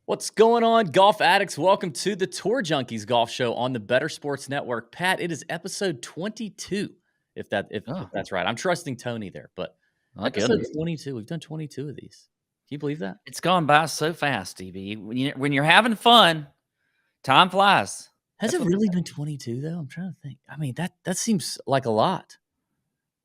What's going on, golf addicts? Welcome to the Tour Junkies Golf Show on the Better Sports Network. Pat, it is episode 22, if Oh, that's right. I'm trusting Tony there, but my episode goodness. 22. We've done 22 of these. Can you believe that? It's gone by so fast, DB. When you're having fun, time flies. Has That's it what really been 22 though? I'm trying to think. I mean, that seems like a lot.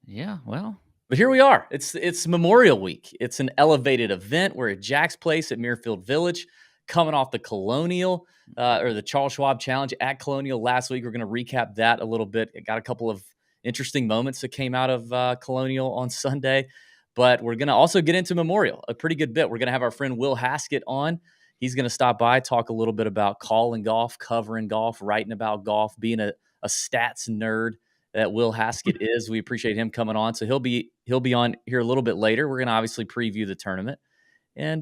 Yeah, well, But here we are. It's Memorial Week. It's an elevated event. We're at Jack's Place at Muirfield Village, coming off the Colonial or the Charles Schwab Challenge at Colonial last week. We're going to recap that a little bit. It got a couple of interesting moments that came out of Colonial on Sunday, but we're going to also get into Memorial a pretty good bit. We're going to have our friend Will Haskett on. He's going to stop by, talk a little bit about calling golf, covering golf, writing about golf, being a stats nerd that Will Haskett is. We appreciate him coming on. So he'll be on here a little bit later. We're going to obviously preview the tournament and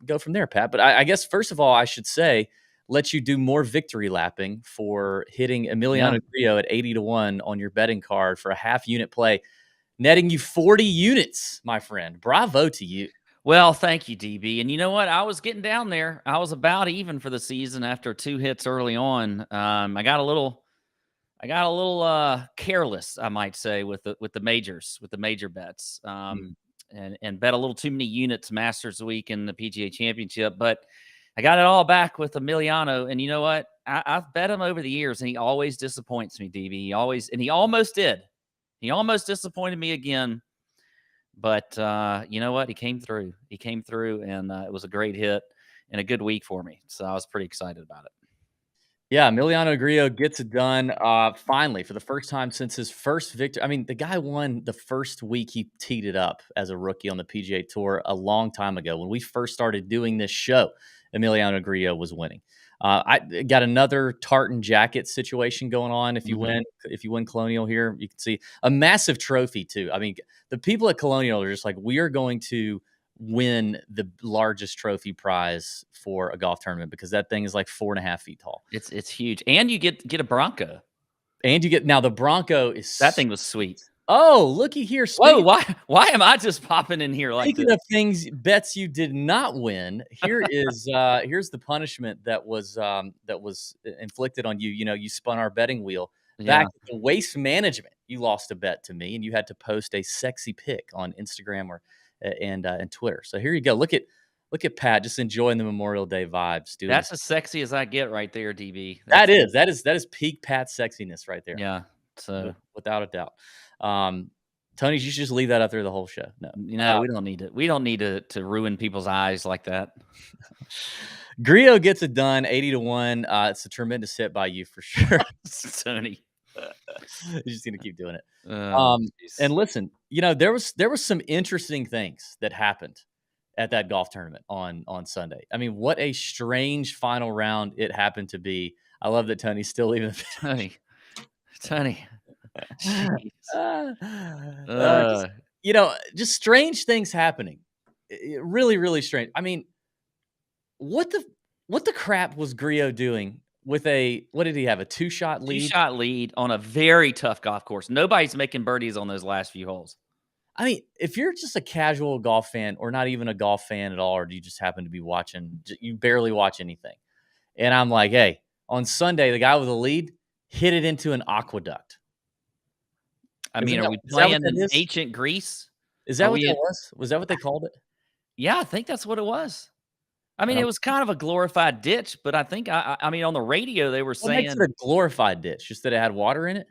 go from there, Pat. But I guess first of all, I should say, let you do more victory lapping for hitting Emiliano Grillo at 80-1 on your betting card for a half unit play, netting you 40 units, my friend. Bravo to you. Well, thank you, DB. And you know what? I was getting down there. I was about even for the season after 2 hits early on. I got a little careless, I might say, with the majors, with the major bets, and bet a little too many units Masters Week and the PGA Championship. But I got it all back with Emiliano, and you know what? I've bet him over the years, and he always disappoints me, DB. He almost did. He almost disappointed me again. But you know what? He came through. And it was a great hit and a good week for me. So I was pretty excited about it. Yeah, Emiliano Grillo gets it done finally for the first time since his first victory. I mean, the guy won the first week he teed it up as a rookie on the PGA Tour a long time ago. When we first started doing this show, Emiliano Grillo was winning. I got another tartan jacket situation going on. If you win Colonial here, you can see a massive trophy too. I mean, the people at Colonial are just like, we are going to win the largest trophy prize for a golf tournament because that thing is like 4.5 feet tall. It's huge, and you get a Bronco, and you get now the Bronco is that thing was sweet. Oh, looky here! Whoa, why am I just popping in here like Speaking this? of things bets you did not win, here is here's the punishment that was inflicted on you. You know, you spun our betting wheel back at the Waste Management. You lost a bet to me, and you had to post a sexy pic on Instagram or and Twitter. So here you go. Look at Pat just enjoying the Memorial Day vibes. Dude, that's as sexy as I get right there, DB. That is peak Pat sexiness right there. Yeah. So without a doubt. Tony, you should just leave that up there the whole show. No, we don't need it. We don't need to ruin people's eyes like that. Grillo gets it done, 80-1. It's a tremendous hit by you for sure, Tony. You're just gonna keep doing it. And listen, you know, there was some interesting things that happened at that golf tournament on Sunday. I mean, what a strange final round it happened to be. I love that Tony's still leaving. Tony. You know, just strange things happening. Really, really strange. I mean, what the crap was Grillo doing with what did he have? A 2-shot lead? 2-shot lead on a very tough golf course. Nobody's making birdies on those last few holes. I mean, if you're just a casual golf fan or not even a golf fan at all, or do you just happen to be watching, you barely watch anything. And I'm like, hey, on Sunday, the guy with the lead hit it into an aqueduct. I mean, are we playing in ancient Greece? Is that what that was? Was that what they called it? Yeah, I think that's what it was. I mean, it was kind of a glorified ditch, but I think, I mean, on the radio, they were saying... What makes it a glorified ditch? Just that it had water in it?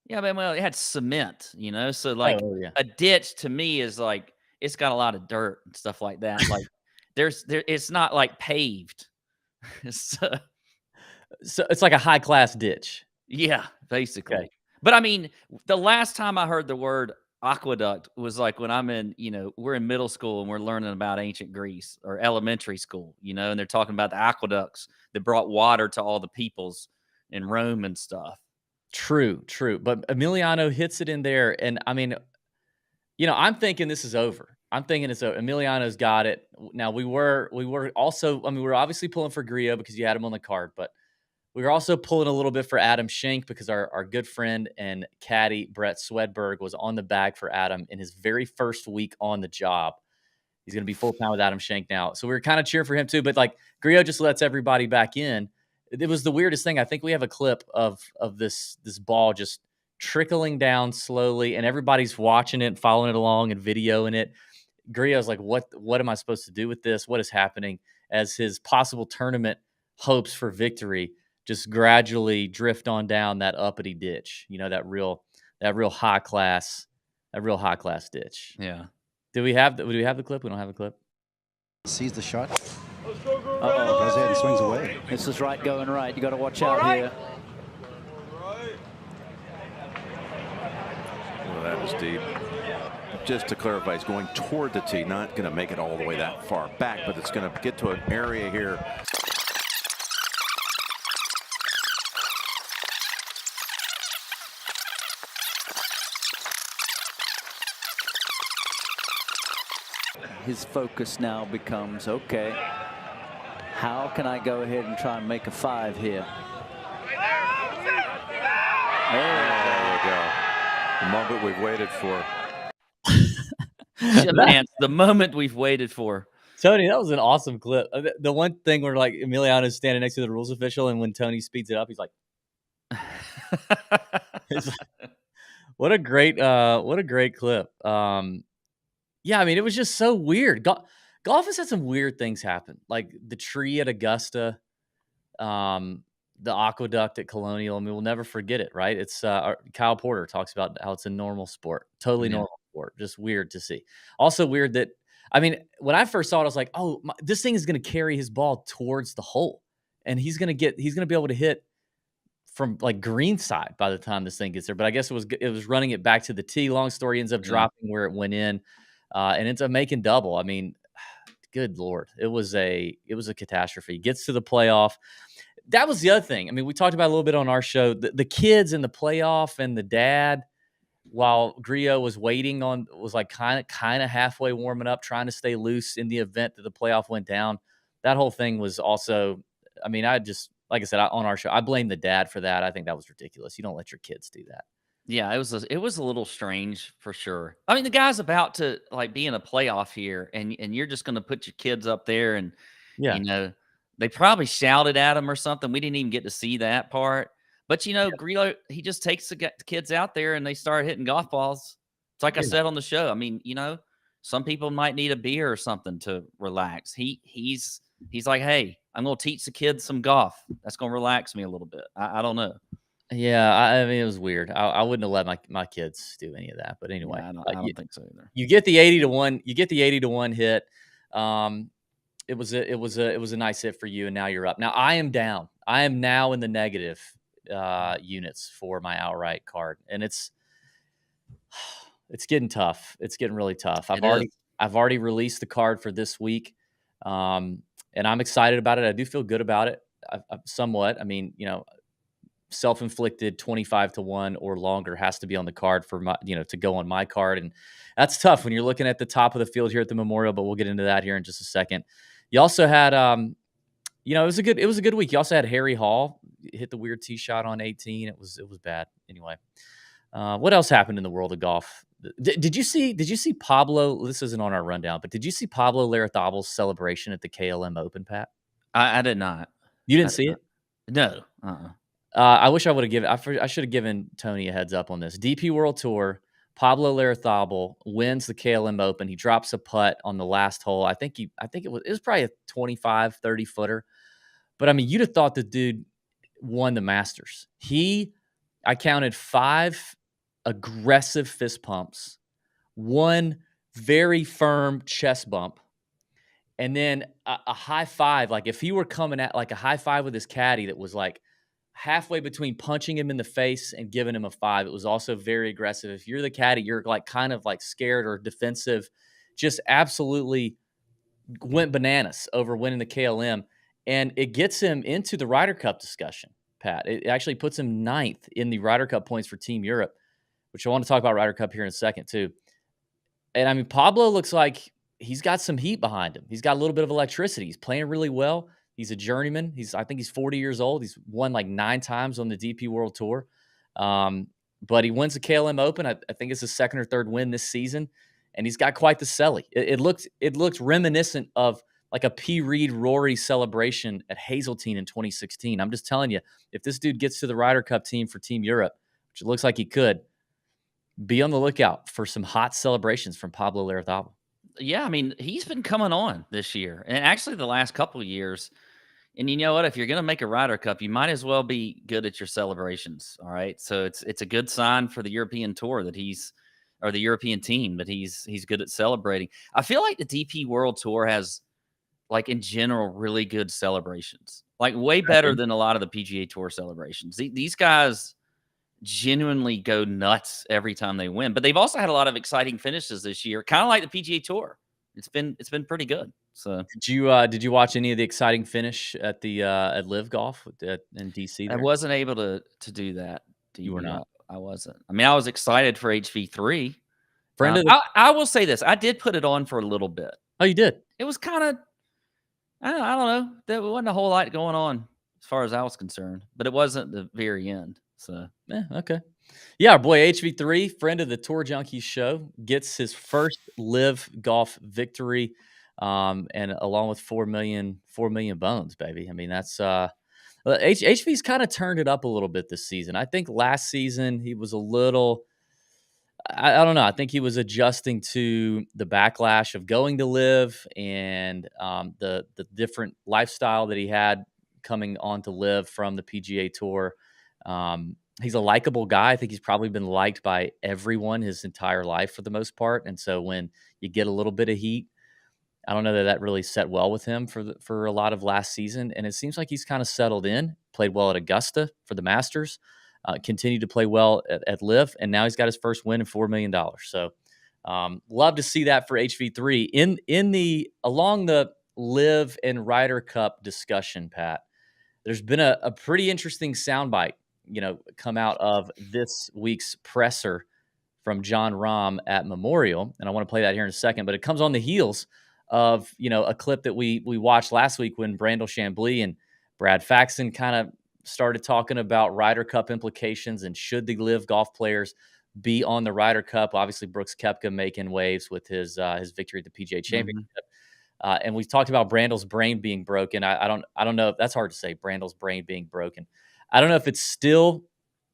Yeah, but well, it had cement, you know? So, like, a ditch to me is like, it's got a lot of dirt and stuff like that. Like, it's not, like, paved. So it's like a high-class ditch. Yeah, basically. Okay. But, I mean, the last time I heard the word aqueduct was like when I'm in, you know, we're in middle school and we're learning about ancient Greece or elementary school, you know, and they're talking about the aqueducts that brought water to all the peoples in Rome and stuff. True. But Emiliano hits it in there. And I mean, you know, I'm thinking this is over. I'm thinking it's over. Emiliano's got it. Now we were also, I mean, we were obviously pulling for Grillo because you had him on the card, but we were also pulling a little bit for Adam Schenk because our good friend and caddy, Brett Swedberg, was on the bag for Adam in his very first week on the job. He's going to be full time with Adam Schenk now. So we were kind of cheering for him too. But like Grillo just lets everybody back in. It was the weirdest thing. I think we have a clip of this ball just trickling down slowly, and everybody's watching it, following it along, and videoing it. Grillo's like, "What am I supposed to do with this? What is happening?" As his possible tournament hopes for victory just gradually drift on down that uppity ditch. You know, that real high class ditch. Yeah. Do we have the clip? We don't have a clip. Sees the shot. Uh-oh. Goes ahead and swings away. This is right going right. You got to watch out here. Well, that was deep. Just to clarify, he's going toward the tee, not going to make it all the way that far back, but it's going to get to an area here. His focus now becomes, okay, how can I go ahead and try and make a 5 here? There we go. The moment we've waited for. Man, the moment we've waited for. Tony, that was an awesome clip. The one thing where like Emiliano's standing next to the rules official, and when Tony speeds it up, he's like, "What a great clip." Yeah, I mean, it was just so weird. Golf has had some weird things happen, like the tree at Augusta, the aqueduct at Colonial. I mean, we'll never forget it, right? It's Kyle Porter talks about how it's a normal sport, totally normal sport, just weird to see. Also weird that, I mean, when I first saw it, I was like, oh, this thing is going to carry his ball towards the hole, and he's going to be able to hit from like green side by the time this thing gets there. But I guess it was running it back to the tee. Long story, ends up dropping where it went in. And ends up making double. I mean, good Lord. It was a catastrophe. Gets to the playoff. That was the other thing. I mean, we talked about a little bit on our show. The kids in the playoff and the dad, while Grillo was waiting on, was like kind of halfway warming up, trying to stay loose in the event that the playoff went down. That whole thing was also, I mean, like I said, on our show, I blame the dad for that. I think that was ridiculous. You don't let your kids do that. Yeah, it was a little strange for sure. I mean, the guy's about to like be in a playoff here, and you're just going to put your kids up there, and you know, they probably shouted at him or something. We didn't even get to see that part. But you know, Grillo, he just takes the kids out there, and they start hitting golf balls. It's like I said on the show. I mean, you know, some people might need a beer or something to relax. He's like, hey, I'm going to teach the kids some golf. That's going to relax me a little bit. I don't know. Yeah, I mean, it was weird. I wouldn't have let my kids do any of that. But anyway, I don't think so either. You get the 80-1. You get the 80-1 hit. It was a nice hit for you, and now you're up. Now I am down. I am now in the negative units for my outright card, and it's getting tough. It's getting really tough. I've already released the card for this week, and I'm excited about it. I do feel good about it, somewhat. I mean, you know, self-inflicted 25-1 or longer has to be on the card for my, you know, to go on my card. And that's tough when you're looking at the top of the field here at the Memorial, but we'll get into that here in just a second. You also had, you know, it was a good week. You also had Harry Hall hit the weird tee shot on 18. It was bad. Anyway, what else happened in the world of golf? Did you see Pablo? This isn't on our rundown, but did you see Pablo Larrazábal's celebration at the KLM Open, Pat? I did not. You didn't see it? No. I wish I would have given. I should have given Tony a heads up on this. DP World Tour. Pablo Larrazábal wins the KLM Open. He drops a putt on the last hole. I think it was probably a 25, 30 footer. But I mean, you'd have thought the dude won the Masters. I counted 5 aggressive fist pumps, 1 very firm chest bump, and then a high five. Like if he were coming at like a high five with his caddy that was like halfway between punching him in the face and giving him a 5. It was also very aggressive. If you're the caddy, you're like kind of like scared or defensive. Just absolutely went bananas over winning the KLM. And it gets him into the Ryder Cup discussion, Pat. It actually puts him 9th in the Ryder Cup points for Team Europe, which I want to talk about Ryder Cup here in a second too. And I mean, Pablo looks like he's got some heat behind him. He's got a little bit of electricity. He's playing really well. He's a journeyman. I think he's 40 years old. He's won like 9 times on the DP World Tour. But he wins the KLM Open. I think it's his 2nd or 3rd win this season. and he's got quite the celly. It looked reminiscent of like a P. Reed Rory celebration at Hazeltine in 2016. I'm just telling you, if this dude gets to the Ryder Cup team for Team Europe, which it looks like he could, be on the lookout for some hot celebrations from Pablo Larrazabal. Yeah, I mean, he's been coming on this year, and actually the last couple of years. And you know what? If you're going to make a Ryder Cup, you might as well be good at your celebrations. All right, so it's a good sign for the European tour that or the European team that he's good at celebrating. I feel like the DP World Tour has, like in general, really good celebrations, like way better than a lot of the PGA Tour celebrations. These guys genuinely go nuts every time they win, but they've also had a lot of exciting finishes this year, kind of like the PGA Tour. It's been pretty good. So did you watch any of the exciting finish at the at LIV Golf in DC? I wasn't able to do that. You were not. I wasn't. I mean, I was excited for HV3. I will say this: I did put it on for a little bit. Oh, you did? It was kind of, I don't know. There wasn't a whole lot going on as far as I was concerned, but it wasn't the very end. So okay. Yeah, our boy HV3, friend of the Tour Junkies show, gets his first LIV Golf victory, and along with 4 million bones, baby. I mean, that's HV's kind of turned it up a little bit this season. I think last season he was a little, I don't know. I think he was adjusting to the backlash of going to LIV and the different lifestyle that he had coming on to LIV from the PGA Tour. He's a likable guy. I think he's probably been liked by everyone his entire life for the most part. And so when you get a little bit of heat, I don't know that really set well with him for a lot of last season. And it seems like he's kind of settled in, played well at Augusta for the Masters, continued to play well at LIV, and now he's got his first win in $4 million. So love to see that for HV3. Along the LIV and Ryder Cup discussion, Pat, there's been a pretty interesting soundbite, come out of this week's presser from Jon Rahm at Memorial. And I want to play that here in a second, but it comes on the heels of, a clip that we watched last week when Brandel Chambly and Brad Faxon kind of started talking about Ryder Cup implications and should the LIV golf players be on the Ryder Cup. Obviously, Brooks Koepka making waves with his victory at the PGA Championship. And we talked about Brandel's brain being broken. I don't know if that's hard to say, Brandel's brain being broken. I don't know if it's still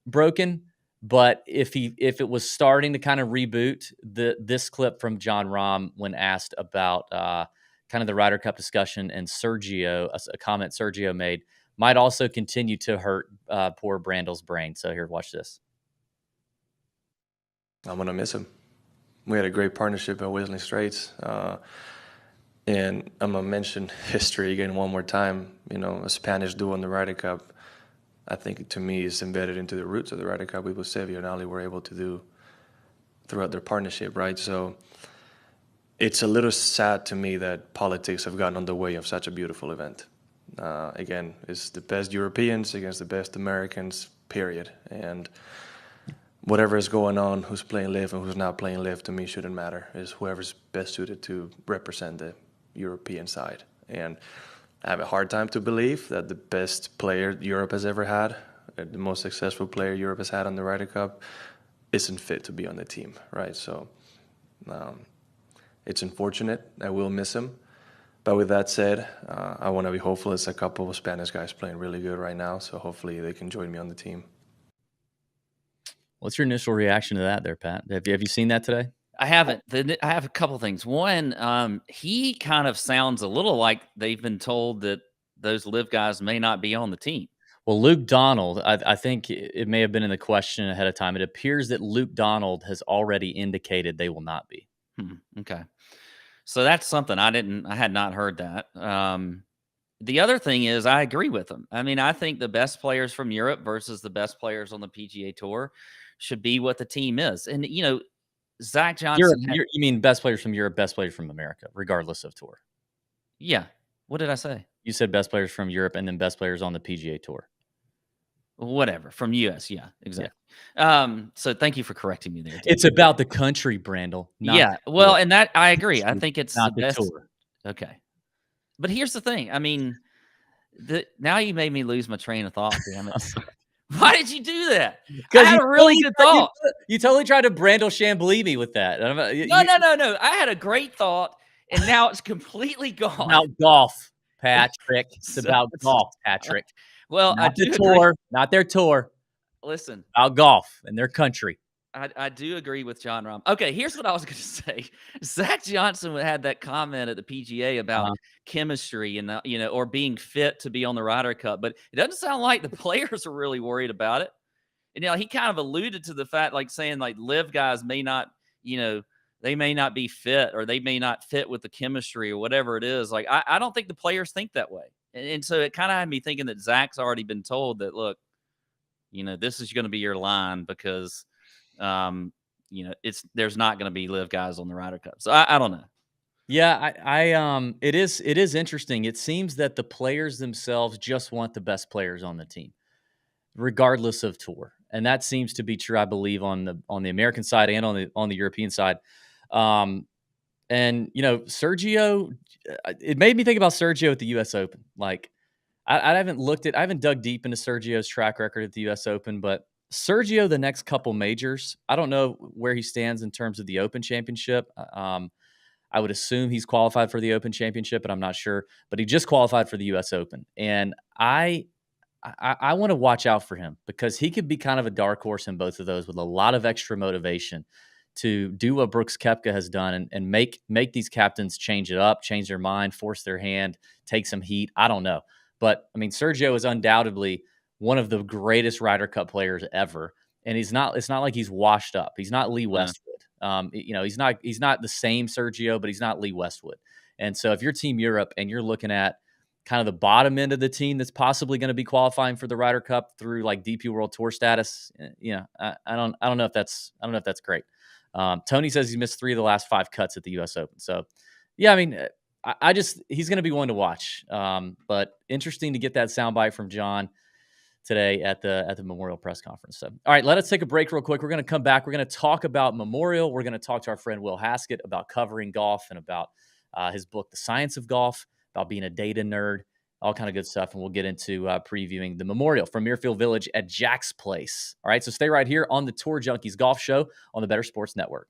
broken, but if it was starting to kind of reboot, this clip from Jon Rahm when asked about kind of the Ryder Cup discussion and Sergio, a comment Sergio made, might also continue to hurt poor Brandel's brain. So here, watch this. I'm going to miss him. We had a great partnership at Whistling Straits. And I'm going to mention history again one more time. A Spanish duo in the Ryder Cup, I think to me is embedded into the roots of the Ryder Cup with Sevio and Ali were able to do throughout their partnership, right? So it's a little sad to me that politics have gotten in the way of such a beautiful event. Again, it's the best Europeans against the best Americans, period. And whatever is going on, who's playing LIV and who's not playing LIV, to me shouldn't matter. It's whoever's best suited to represent the European side. And I have a hard time to believe that the best player Europe has ever had, the most successful player Europe has had on the Ryder Cup, isn't fit to be on the team, right? So it's unfortunate. I will miss him. But with that said, I want to be hopeful. There's a couple of Spanish guys playing really good right now, so hopefully they can join me on the team. What's your initial reaction to that there, Pat? Have you seen that today? I haven't. I have a couple things. One, he kind of sounds a little like they've been told that those LIV guys may not be on the team. Well, Luke Donald, I think it may have been in the question ahead of time. It appears that Luke Donald has already indicated they will not be. Okay. So that's something I had not heard that. The other thing is I agree with him. I mean, I think the best players from Europe versus the best players on the PGA Tour should be what the team is. And, Zach Johnson. You mean best players from Europe, best players from America, regardless of tour? Yeah. What did I say? You said best players from Europe and then best players on the PGA Tour. Whatever. From US. Yeah, exactly. Yeah. So thank you for correcting me there. It's about the country, Brandel. Well, and that I agree. I think it's not the best. Tour. Okay. But here's the thing. I mean, now you made me lose my train of thought. Damn it. Why did you do that? I Because had a really good thought. You totally tried to Brandel Chamblee me with that. No. I had a great thought, and now it's completely gone. About golf, Patrick. It's So about it's- golf, Patrick. Well, I Not do the agree. tour, not their tour. Listen, About golf and their country. I do agree with John Rahm. Okay, here's what I was going to say. Zach Johnson had that comment at the PGA about chemistry and or being fit to be on the Ryder Cup, but it doesn't sound like the players are really worried about it. And he kind of alluded to the fact, like saying like LIV guys may not, they may not be fit or they may not fit with the chemistry or whatever it is. Like I don't think the players think that way, and so it kind of had me thinking that Zach's already been told that look, this is going to be your line because. There's not going to be LIV guys on the Ryder Cup. So I don't know. Yeah, it is interesting. It seems that the players themselves just want the best players on the team, regardless of tour. And that seems to be true, I believe, on the American side and on the European side. And Sergio, it made me think about Sergio at the US Open. Like I haven't dug deep into Sergio's track record at the US Open, but Sergio, the next couple majors, I don't know where he stands in terms of the Open Championship. I would assume he's qualified for the Open Championship, but I'm not sure. But he just qualified for the U.S. Open, and I want to watch out for him because he could be kind of a dark horse in both of those with a lot of extra motivation to do what Brooks Koepka has done and make these captains change it up, change their mind, force their hand, take some heat. I don't know, but I mean, Sergio is undoubtedly one of the greatest Ryder Cup players ever. And it's not like he's washed up. He's not Lee Westwood. He's not the same Sergio, but he's not Lee Westwood. And so if you're Team Europe and you're looking at kind of the bottom end of the team that's possibly going to be qualifying for the Ryder Cup through like DP World Tour status, I don't know if that's great. Tony says he's missed 3 of the last 5 cuts at the US Open. So yeah, I mean, he's going to be one to watch. But interesting to get that soundbite from John today at the Memorial press conference. So, all right, let us take a break real quick. We're going to come back. We're going to talk about Memorial. We're going to talk to our friend Will Haskett about covering golf and about his book, The Science of Golf, about being a data nerd, all kind of good stuff. And we'll get into previewing the Memorial from Muirfield Village at Jack's Place. All right, so stay right here on the Tour Junkies Golf Show on the Better Sports Network.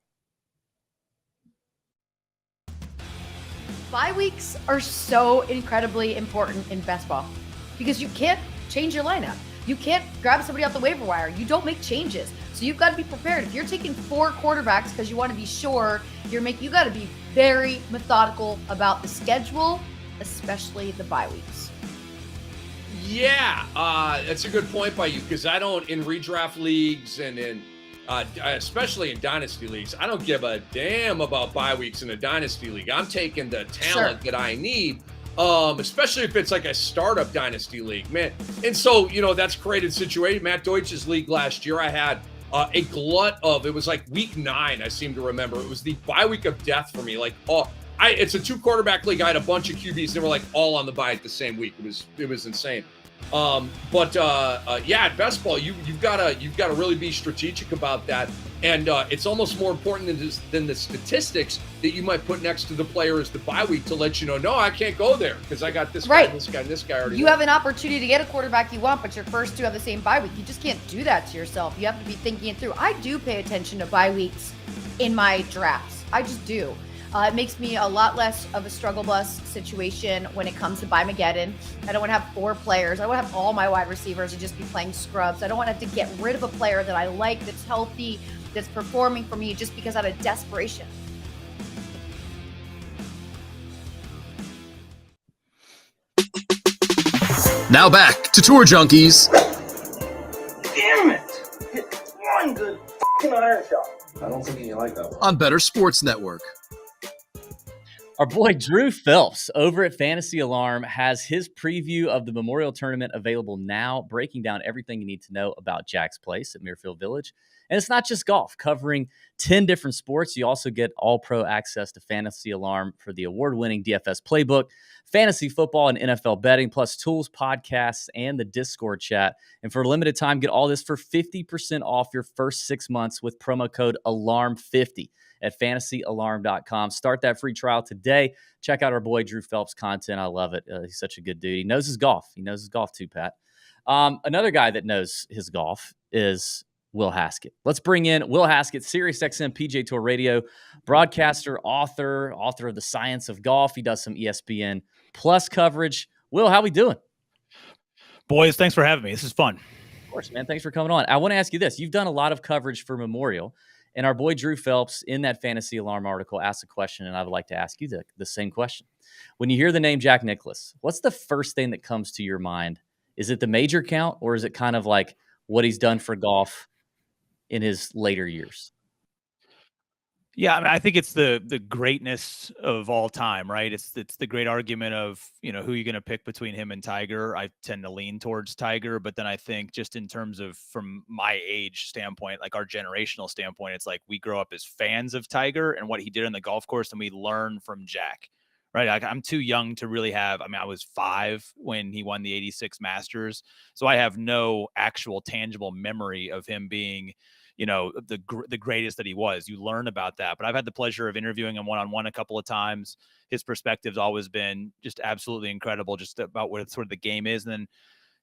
Bye weeks are so incredibly important in best ball because you can't change your lineup. You can't grab somebody off the waiver wire. You don't make changes. So you've got to be prepared. If you're taking 4 quarterbacks because you want to be sure you got to be very methodical about the schedule, especially the bye weeks. Yeah, that's a good point by you because I don't, in redraft leagues and in especially in dynasty leagues, I don't give a damn about bye weeks in a dynasty league. I'm taking the talent that I need. Especially if it's like a startup dynasty league, man. And so, that's created situation. Matt Deutsch's league last year, I had a glut of, it was like week 9, I seem to remember. It was the bye week of death for me. Like, it's a 2 quarterback league. I had a bunch of QBs. They were like all on the bye at the same week. It was insane. At best ball, you've got to really be strategic about that. And it's almost more important than the statistics that you might put next to the player as the bye week to let you know, no, I can't go there because I got this guy, this guy, and this guy already. You have an opportunity to get a quarterback you want, but your first 2 have the same bye week. You just can't do that to yourself. You have to be thinking it through. I do pay attention to bye weeks in my drafts. I just do. It makes me a lot less of a struggle bus situation when it comes to Mageddon. I don't want to have 4 players. I don't want to have all my wide receivers and just be playing scrubs. I don't want to have to get rid of a player that I like, that's healthy, that's performing for me just because out of desperation. Now back to Tour Junkies. Damn it! Hit one good f***ing iron shot. I don't think you like that one. On Better Sports Network. Our boy Drew Phelps over at Fantasy Alarm has his preview of the Memorial Tournament available now, breaking down everything you need to know about Jack's Place at Muirfield Village. And it's not just golf, covering 10 different sports. You also get all-pro access to Fantasy Alarm for the award-winning DFS playbook, fantasy football and NFL betting, plus tools, podcasts, and the Discord chat. And for a limited time, get all this for 50% off your first 6 months with promo code ALARM50 at fantasyalarm.com. Start that free trial today. Check out our boy Drew Phelps' content. I love it. He's such a good dude. He knows his golf. He knows his golf too, Pat. Another guy that knows his golf is Will Haskett. Let's bring in Will Haskett, SiriusXM PGA Tour Radio broadcaster, author of The Science of Golf. He does some ESPN Plus coverage. Will, how we doing? Boys, thanks for having me. This is fun. Of course, man. Thanks for coming on. I want to ask you this. You've done a lot of coverage for Memorial, and our boy Drew Phelps in that Fantasy Alarm article asked a question, and I would like to ask you the same question. When you hear the name Jack Nicklaus, what's the first thing that comes to your mind? Is it the major count, or is it kind of like what he's done for golf in his later years? Yeah, I mean, I think it's the greatness of all time, right? It's the great argument of, who you're going to pick between him and Tiger. I tend to lean towards Tiger, but then I think just in terms of from my age standpoint, like our generational standpoint, it's like we grow up as fans of Tiger and what he did on the golf course, and we learn from Jack, right? Like, I'm too young to really have, I was 5 when he won the 86 Masters. So I have no actual tangible memory of him being the greatest that he was. You learn about that. But I've had the pleasure of interviewing him one-on-one a couple of times. His perspective's always been just absolutely incredible, just about what sort of the game is. And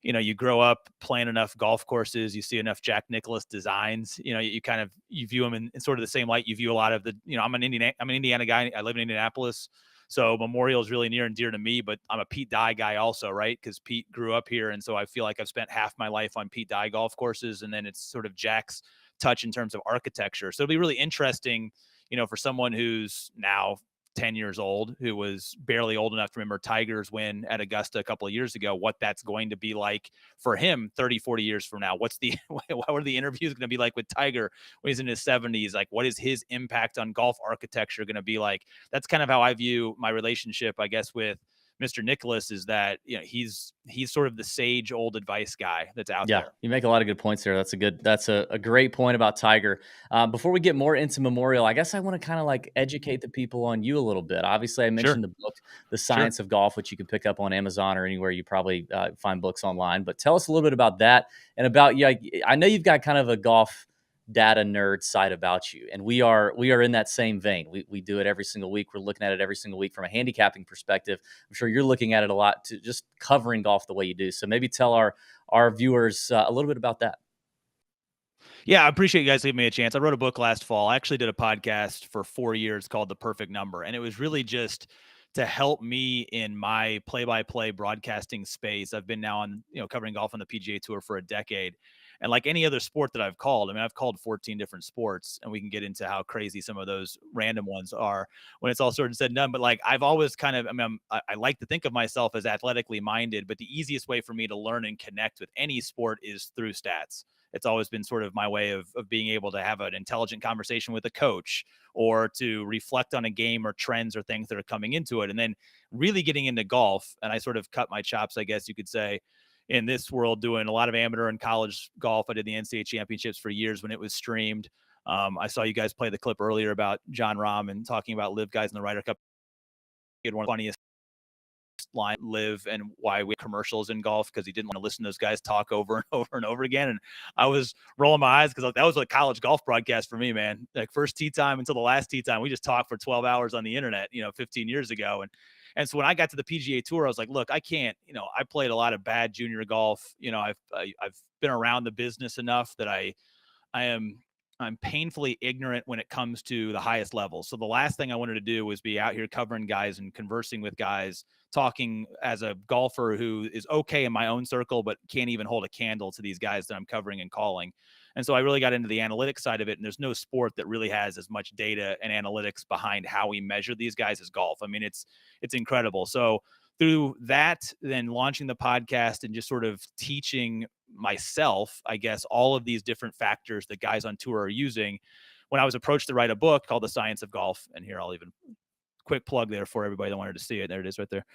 then, you grow up playing enough golf courses, you see enough Jack Nicklaus designs, you view him in sort of the same light you view a lot of the, I'm an Indiana guy. I live in Indianapolis. So Memorial is really near and dear to me, but I'm a Pete Dye guy also, right? Because Pete grew up here. And so I feel like I've spent half my life on Pete Dye golf courses. And then it's sort of Jack's touch in terms of architecture. So it'll be really interesting, for someone who's now 10 years old, who was barely old enough to remember Tiger's win at Augusta a couple of years ago, what that's going to be like for him 30, 40 years from now. What are the interviews going to be like with Tiger when he's in his 70s? Like, what is his impact on golf architecture going to be like? That's kind of how I view my relationship, I guess, with Mr. Nicklaus, is that he's sort of the sage old advice guy that's out there. You make a lot of good points there. That's a great point about Tiger. Before we get more into Memorial, I guess I want to kind of like educate the people on you a little bit. Obviously, I mentioned the book, The Science of Golf, which you can pick up on Amazon or anywhere you probably find books online. But tell us a little bit about that and about you. I know you've got kind of a golf data nerd side about you, and we are in that same vein. We do it every single week. We're looking at it every single week from a handicapping perspective. I'm sure you're looking at it a lot, to just covering golf the way you do. So maybe tell our viewers a little bit about that. Yeah, I appreciate you guys giving me a chance. I wrote a book last fall. I actually did a podcast for 4 years called The Perfect Number, and it was really just to help me in my play-by-play broadcasting space. I've been now on, covering golf on the PGA Tour for a decade. And like any other sport that I've called, I've called 14 different sports, and we can get into how crazy some of those random ones are when it's all sort of said and done. But like, I've always kind of, I like to think of myself as athletically minded, but the easiest way for me to learn and connect with any sport is through stats. It's always been sort of my way of being able to have an intelligent conversation with a coach, or to reflect on a game or trends or things that are coming into it. And then really getting into golf. And I sort of cut my chops, I guess you could say, in this world, doing a lot of amateur and college golf. I did the NCAA championships for years when it was streamed. I saw you guys play the clip earlier about John Rahm and talking about LIV guys in the Ryder Cup. He had one of the funniest line, LIV, and why we commercials in golf, because he didn't want to listen to those guys talk over and over and over again. And I was rolling my eyes, because that was a college golf broadcast for me, man. Like, first tee time until the last tee time, we just talked for 12 hours on the internet, 15 years ago. And so when I got to the PGA Tour, I was like, look, I can't, I played a lot of bad junior golf. I've been around the business enough that I'm painfully ignorant when it comes to the highest levels. So the last thing I wanted to do was be out here covering guys and conversing with guys, talking as a golfer who is okay in my own circle, but can't even hold a candle to these guys that I'm covering and calling. And so I really got into the analytics side of it. And there's no sport that really has as much data and analytics behind how we measure these guys as golf. It's incredible. So through that, then launching the podcast and just sort of teaching myself, I guess, all of these different factors that guys on tour are using. When I was approached to write a book called The Science of Golf, and here I'll even quick plug there for everybody that wanted to see it. There it is right there.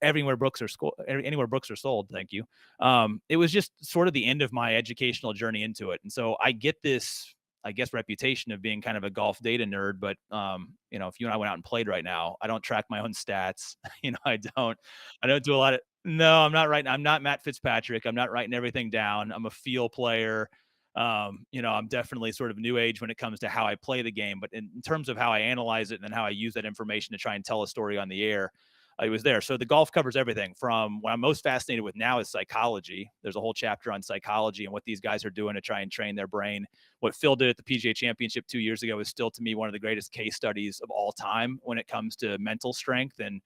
Anywhere books are sold. Thank you. It was just sort of the end of my educational journey into it. And so I get this, I guess, reputation of being kind of a golf data nerd, but if you and I went out and played right now, I don't track my own stats. I don't do a lot of, no, I'm not writing. I'm not Matt Fitzpatrick. I'm not writing everything down. I'm a feel player. I'm definitely sort of new age when it comes to how I play the game, but in terms of how I analyze it and then how I use that information to try and tell a story on the air, It was there. So the golf covers everything from what I'm most fascinated with now is psychology. There's a whole chapter on psychology and what these guys are doing to try and train their brain. What Phil did at the PGA Championship 2 years ago is still, to me, one of the greatest case studies of all time when it comes to mental strength and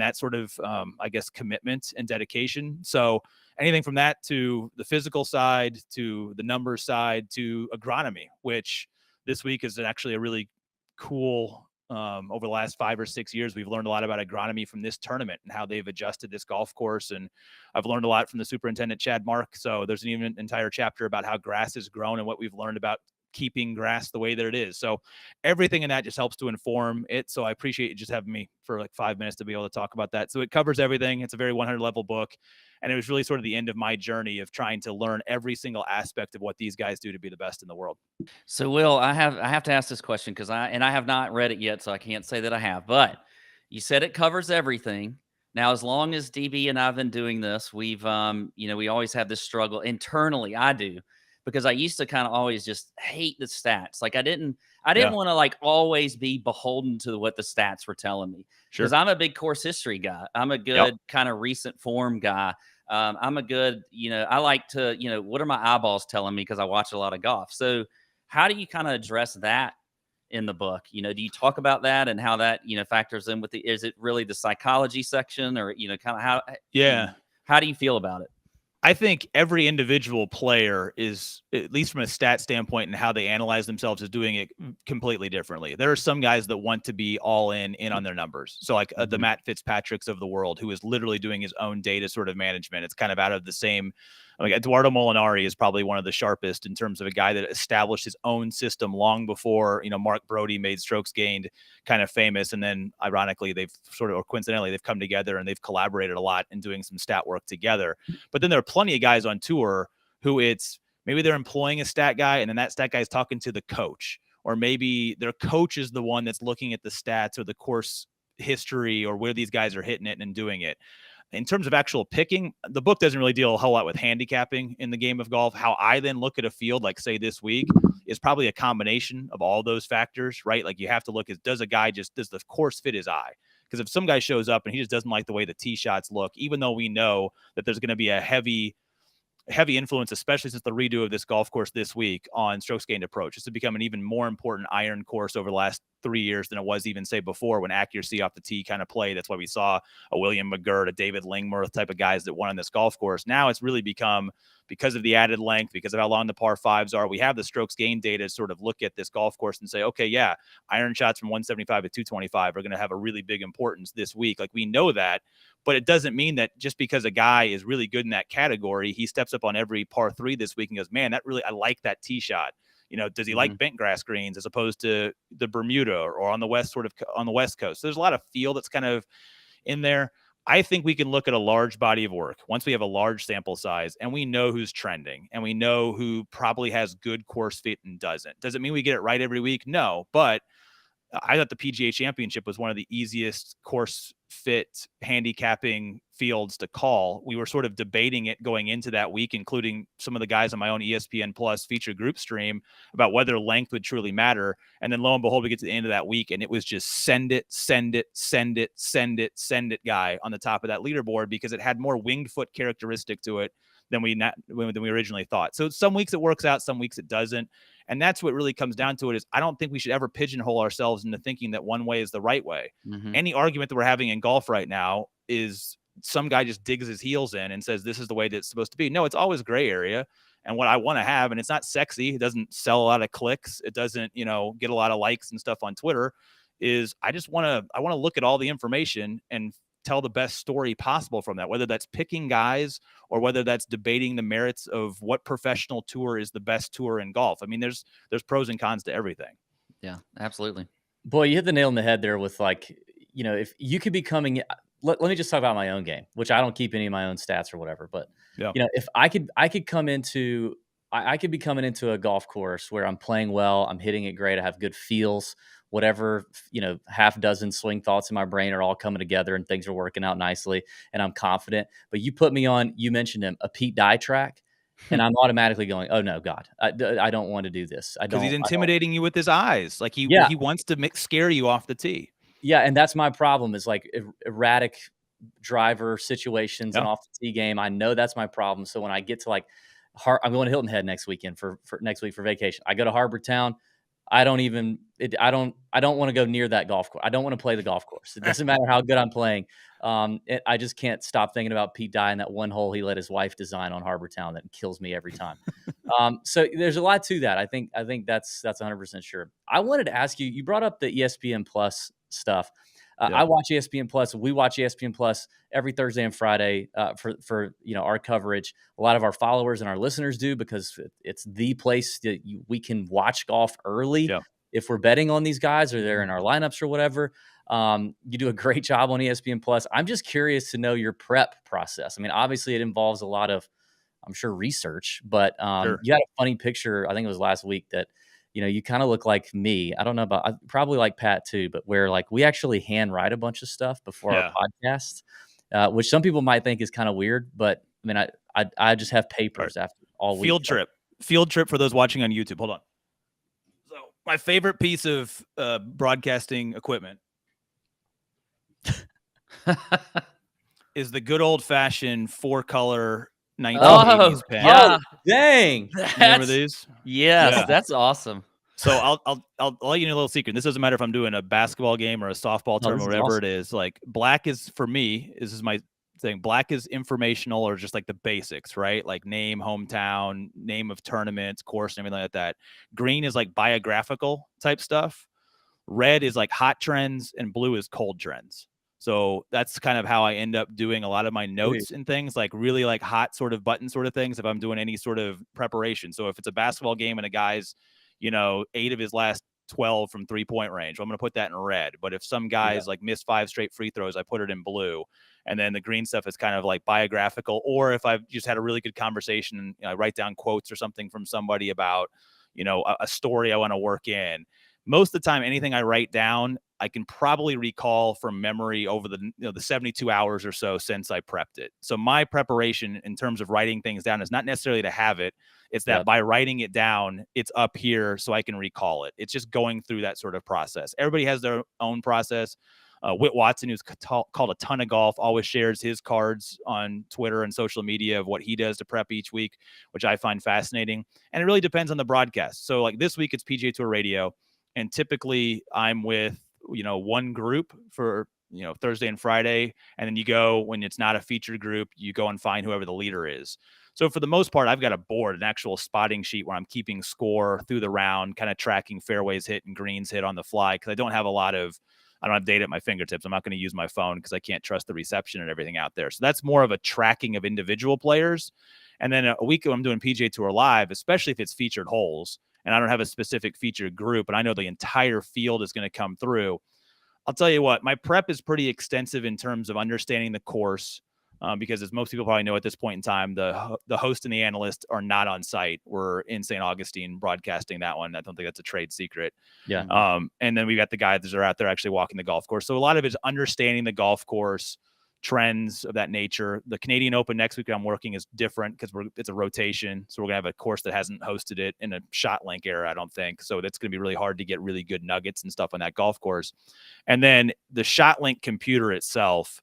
that sort of, I guess, commitment and dedication. So anything from that to the physical side, to the numbers side, to agronomy, which this week is actually a really cool, over the last 5 or 6 years, we've learned a lot about agronomy from this tournament and how they've adjusted this golf course. And I've learned a lot from the superintendent, Chad Mark. So there's an entire chapter about how grass has grown and what we've learned about keeping grass the way that it is. So everything in that just helps to inform it. So I appreciate you just having me for like 5 minutes to be able to talk about that. So it covers everything. It's a very 100 level book. And it was really sort of the end of my journey of trying to learn every single aspect of what these guys do to be the best in the world. So Will, I have to ask this question because I have not read it yet, so I can't say that I have, but you said it covers everything. Now, as long as DB and I've been doing this, we've, we always have this struggle internally. I do, because I used to kind of always just hate the stats. Like I didn't want to like always be beholden to what the stats were telling me. Because I'm a big course history guy. I'm a good kind of recent form guy. I'm a good, I like to, what are my eyeballs telling me? Because I watch a lot of golf. So how do you kind of address that in the book? Do you talk about that and how that, factors in with is it really the psychology section or, kind of how, how do you feel about it? I think every individual player is, at least from a stat standpoint and how they analyze themselves, is doing it completely differently. There are some guys that want to be all in on their numbers. So like the Matt Fitzpatricks of the world, who is literally doing his own data sort of management. It's kind of out of the same, like Eduardo Molinari is probably one of the sharpest in terms of a guy that established his own system long before, Mark Brody made strokes gained kind of famous. And then ironically, they've sort of, or coincidentally, they've come together and they've collaborated a lot in doing some stat work together. But then there are plenty of guys on tour who maybe they're employing a stat guy and then that stat guy is talking to the coach, or maybe their coach is the one that's looking at the stats or the course history or where these guys are hitting it and doing it. In terms of actual picking, the book doesn't really deal a whole lot with handicapping in the game of golf. How I then look at a field, like say this week, is probably a combination of all those factors, right? Like you have to look at, does the course fit his eye? Because if some guy shows up and he just doesn't like the way the tee shots look, even though we know that there's going to be a heavy influence, especially since the redo of this golf course this week on strokes gained approach. It's to become an even more important iron course over the last 3 years than it was even, say, before, when accuracy off the tee kind of played. That's why we saw a William McGirt, a David Lingmerth type of guys that won on this golf course. Now it's really become, because of the added length, because of how long the par fives are, we have the strokes gained data to sort of look at this golf course and say, okay, yeah, iron shots from 175 to 225 are going to have a really big importance this week. Like we know that, but it doesn't mean that just because a guy is really good in that category, he steps up on every par 3 this week and goes, man, I like that tee shot. Does he like bent grass greens as opposed to the Bermuda or on the West Coast? So there's a lot of feel that's kind of in there. I think we can look at a large body of work once we have a large sample size and we know who's trending and we know who probably has good course fit and doesn't. Does it mean we get it right every week? No, but I thought the PGA Championship was one of the easiest course fit handicapping fields to call. We were sort of debating it going into that week, including some of the guys on my own ESPN Plus feature group stream about whether length would truly matter. And then lo and behold, we get to the end of that week and it was just send it guy on the top of that leaderboard because it had more winged foot characteristic to it than we originally thought. So some weeks it works out, some weeks it doesn't. And that's what really comes down to it, is I don't think we should ever pigeonhole ourselves into thinking that one way is the right way. Any argument that we're having in golf right now is some guy just digs his heels in and says, this is the way that it's supposed to be. No, it's always gray area. And what I want to have, and it's not sexy, it doesn't sell a lot of clicks, it doesn't, get a lot of likes and stuff on Twitter, is I want to look at all the information and tell the best story possible from that, whether that's picking guys or whether that's debating the merits of what professional tour is the best tour in golf. I mean, there's pros and cons to everything. Yeah, absolutely. Boy, you hit the nail on the head there with if you could be coming, let me just talk about my own game, which I don't keep any of my own stats or whatever, but if I could come into, I could be coming into a golf course where I'm playing well, I'm hitting it great, I have good feels, whatever, half dozen swing thoughts in my brain are all coming together and things are working out nicely and I'm confident. But you put me on, you mentioned him, a Pete Dye track, and I'm automatically going, oh no, God, I don't want to do this. Because he's intimidating you with his eyes. Like he wants to scare you off the tee. Yeah, and that's my problem is like erratic driver situations and off the tee game. I know that's my problem. So when I get to like, I'm going to Hilton Head next weekend for next week for vacation. I go to Harbor Town. I don't want to go near that golf course. I don't want to play the golf course. It doesn't matter how good I'm playing. I just can't stop thinking about Pete Dye and that one hole he let his wife design on Harbor Town that kills me every time. So there's a lot to that. I think that's 100% sure. I wanted to ask you, you brought up the ESPN Plus stuff. I watch ESPN Plus. We watch ESPN Plus every Thursday and Friday for our coverage. A lot of our followers and our listeners do because it's the place that we can watch golf early if we're betting on these guys or they're in our lineups or whatever. You do a great job on ESPN Plus. I'm just curious to know your prep process. I mean, obviously it involves a lot of, I'm sure, research, but you had a funny picture. I think it was last week that you kind of look like me. I don't know I probably like Pat too, but where like we actually hand write a bunch of stuff before our podcast, which some people might think is kind of weird, but I mean, I just have papers after all week. Field trip for those watching on YouTube. Hold on. So my favorite piece of broadcasting equipment is the good old fashioned 4-color 1980s pen. Yeah, dang! Remember these? Yes, that's awesome. So I'll let you know a little secret. This doesn't matter if I'm doing a basketball game or a softball term or whatever it is. Like black is for me. This is my thing. Black is informational or just like the basics, right? Like name, hometown, name of tournaments, course, and everything like that. Green is like biographical type stuff. Red is like hot trends, and blue is cold trends. So that's kind of how I end up doing a lot of my notes and things, like really like hot sort of button sort of things if I'm doing any sort of preparation. So if it's a basketball game and a guy's, 8 of his last 12 from 3-point range, I'm going to put that in red. But if some guys like miss 5 straight free throws, I put it in blue. And then the green stuff is kind of like biographical. Or if I've just had a really good conversation and I write down quotes or something from somebody about, a story I want to work in. Most of the time, anything I write down, I can probably recall from memory over the 72 hours or so since I prepped it. So my preparation in terms of writing things down is not necessarily to have it. It's that by writing it down, it's up here so I can recall it. It's just going through that sort of process. Everybody has their own process. Whit Watson, who's called a ton of golf, always shares his cards on Twitter and social media of what he does to prep each week, which I find fascinating. And it really depends on the broadcast. So like this week, it's PGA Tour Radio. And typically I'm with, one group for, Thursday and Friday. And then you go, when it's not a featured group, you go and find whoever the leader is. So for the most part, I've got a board, an actual spotting sheet where I'm keeping score through the round, kind of tracking fairways hit and greens hit on the fly. Because I don't have data at my fingertips. I'm not going to use my phone because I can't trust the reception and everything out there. So that's more of a tracking of individual players. And then a week I'm doing PGA Tour Live, especially if it's featured holes, and I don't have a specific featured group, and I know the entire field is going to come through. I'll tell you what, my prep is pretty extensive in terms of understanding the course, because as most people probably know at this point in time, the host and the analyst are not on site. We're in St. Augustine broadcasting that one. I don't think that's a trade secret. Yeah. And then we got the guys that are out there actually walking the golf course. So a lot of it is understanding the golf course, trends of that nature. The Canadian Open next week I'm working is different because it's a rotation. So we're going to have a course that hasn't hosted it in a shot link era, I don't think. So that's going to be really hard to get really good nuggets and stuff on that golf course. And then the shot link computer itself,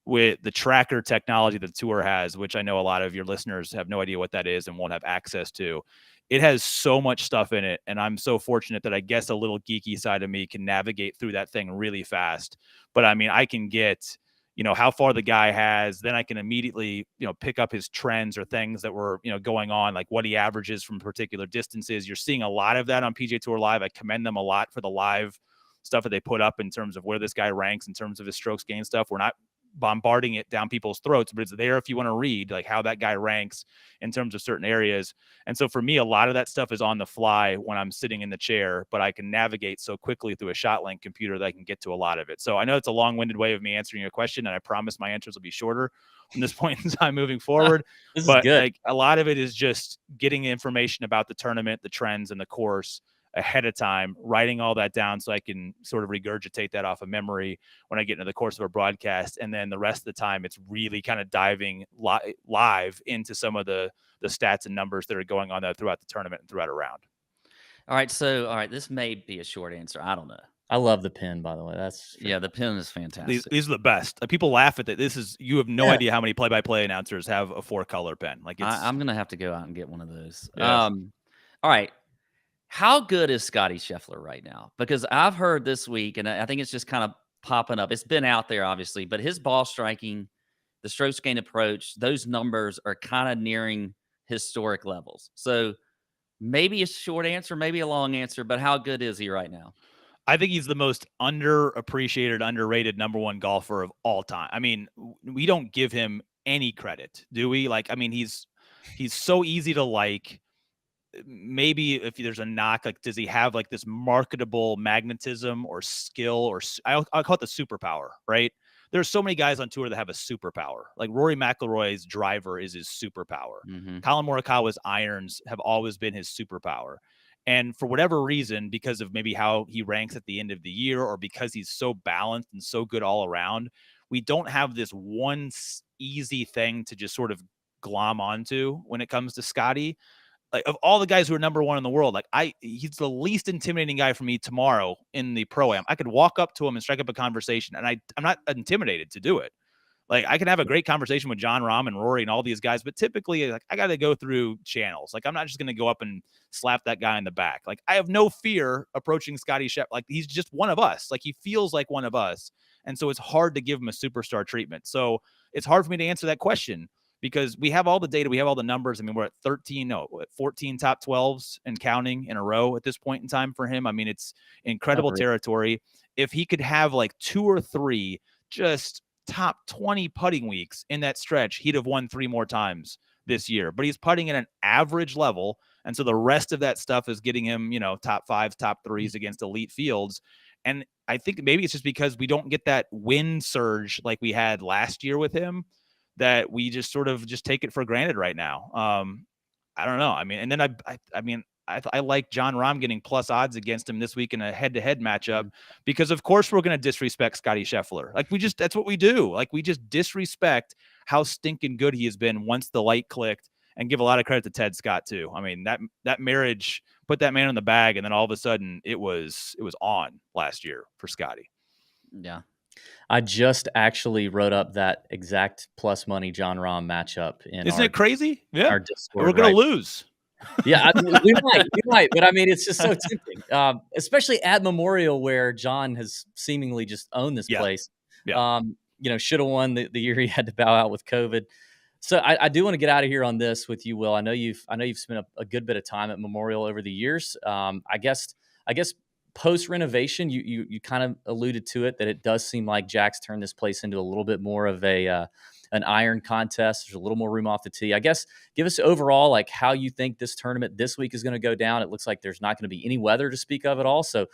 with the tracker technology that the tour has, which I know a lot of your listeners have no idea what that is and won't have access to. It has so much stuff in it. And I'm so fortunate that I guess a little geeky side of me can navigate through that thing really fast. But I mean, I can get, how far the guy has, then I can immediately, pick up his trends or things that were, going on, like what he averages from particular distances. You're seeing a lot of that on PGA Tour Live. I commend them a lot for the live stuff that they put up in terms of where this guy ranks in terms of his strokes gain stuff. We're not bombarding it down people's throats, but it's there if you want to read like how that guy ranks in terms of certain areas. And so for me, a lot of that stuff is on the fly when I'm sitting in the chair, but I can navigate so quickly through a ShotLink computer that I can get to a lot of it. So I know it's a long-winded way of me answering your question, and I promise my answers will be shorter from this point in time moving forward. But like a lot of it is just getting information about the tournament, the trends, and the course ahead of time, writing all that down so I can sort of regurgitate that off of memory when I get into the course of a broadcast. And then the rest of the time, it's really kind of diving live into some of the stats and numbers that are going on there throughout the tournament and throughout a round. All right. So, this may be a short answer. I don't know. I love the pin, by the way. That's Yeah, the pin is fantastic. These are the best. People laugh at that. You have no idea how many play-by-play announcers have a 4-color pen. Like I'm gonna have to go out and get one of those. Yeah. All right. How good is Scotty Scheffler right now? Because I've heard this week, and I think it's just kind of popping up. It's been out there, obviously, but his ball striking, the strokes gained approach, those numbers are kind of nearing historic levels. So maybe a short answer, maybe a long answer, but how good is he right now? I think he's the most underappreciated, underrated number one golfer of all time. I mean, we don't give him any credit, do we? Like, I mean, he's so easy to like. Maybe if there's a knock, like, does he have like this marketable magnetism or skill, or I'll call it the superpower, right? There's so many guys on tour that have a superpower. Like Rory McIlroy's driver is his superpower. Colin Morikawa's irons have always been his superpower. And for whatever reason, because of maybe how he ranks at the end of the year, or because he's so balanced and so good all around, we don't have this one easy thing to just sort of glom onto when it comes to Scotty. Like, of all the guys who are number one in the world, like he's the least intimidating guy for me tomorrow in the Pro-Am. I could walk up to him and strike up a conversation, and I'm not intimidated to do it. Like, I can have a great conversation with John Rahm and Rory and all these guys, but typically, like, I got to go through channels. Like, I'm not just going to go up and slap that guy in the back. Like, I have no fear approaching Scotty Scheffler. Like, he's just one of us. Like, he feels like one of us. And so it's hard to give him a superstar treatment. So it's hard for me to answer that question because we have all the data. We have all the numbers. I mean, we're at 14 top 12s and counting in a row at this point in time for him. I mean, it's incredible territory. If he could have like 2 or 3 just top 20 putting weeks in that stretch, he'd have won 3 more times this year. But he's putting at an average level, and so the rest of that stuff is getting him, top 5s, top 3s against elite fields. And I think maybe it's just because we don't get that win surge like we had last year with him, that we just sort of just take it for granted right now. I don't know. I mean, and then I like John Rahm getting plus odds against him this week in a head-to-head matchup because, of course, we're going to disrespect Scotty Scheffler. Like, that's what we do. Like, we just disrespect how stinking good he has been once the light clicked, and give a lot of credit to Ted Scott too. I mean, that marriage put that man in the bag, and then all of a sudden it was on last year for Scotty. Yeah. I just actually wrote up that exact plus money John Rahm matchup Isn't it crazy? Yeah. Our Discord, we're going to lose. Yeah, we might, but I mean, it's just so tempting, especially at Memorial where John has seemingly just owned this place. Yeah. Should have won the year he had to bow out with COVID. So I do want to get out of here on this with you, Will. I know you've spent a good bit of time at Memorial over the years. I guess post renovation, you kind of alluded to it, that it does seem like Jack's turned this place into a little bit more of an iron contest. There's a little more room off the tee. I guess give us overall like how you think this tournament this week is going to go down. It looks like there's not going to be any weather to speak of at all. So,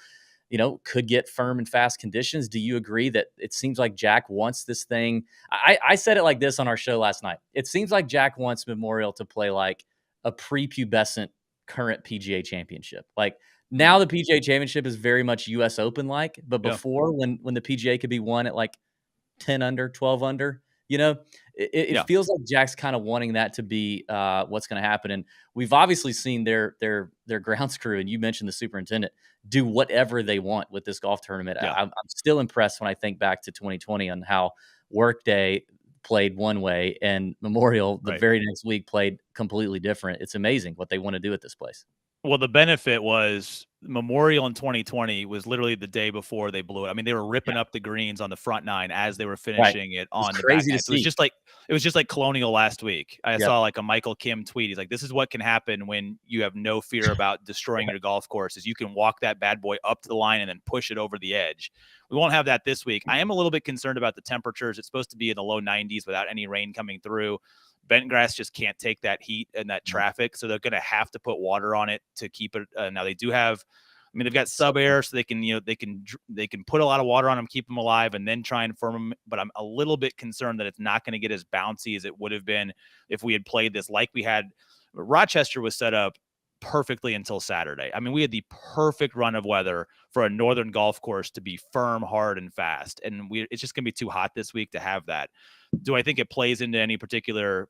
could get firm and fast conditions. Do you agree that it seems like Jack wants this thing? I said it like this on our show last night. It seems like Jack wants Memorial to play like a prepubescent current PGA championship. Like, now the PGA championship is very much US Open like, but before when the PGA could be won at like 10 under, 12 under, it feels like Jack's kind of wanting that to be what's going to happen. And we've obviously seen their grounds crew, and you mentioned the superintendent, do whatever they want with this golf tournament. Yeah. I'm still impressed when I think back to 2020 on how Workday played one way and Memorial the very next week played completely different. It's amazing what they want to do at this place. Well, the benefit was Memorial in 2020 was literally the day before they blew it. I mean, they were ripping up the greens on the front 9 as they were finishing it on the back 9. So it was just like Colonial last week. I saw like a Michael Kim tweet. He's like, this is what can happen when you have no fear about destroying your golf course, is you can walk that bad boy up to the line and then push it over the edge. We won't have that this week. I am a little bit concerned about the temperatures. It's supposed to be in the low 90s without any rain coming through. Bentgrass just can't take that heat and that traffic, so they're going to have to put water on it to keep it. Now they do have, I mean, they've got sub air, so they can put a lot of water on them, keep them alive, and then try and firm them. But I'm a little bit concerned that it's not going to get as bouncy as it would have been if we had played this like we had. Rochester was set up perfectly until Saturday. I mean, we had the perfect run of weather for a northern golf course to be firm, hard, and fast. And it's just going to be too hot this week to have that. Do I think it plays into any particular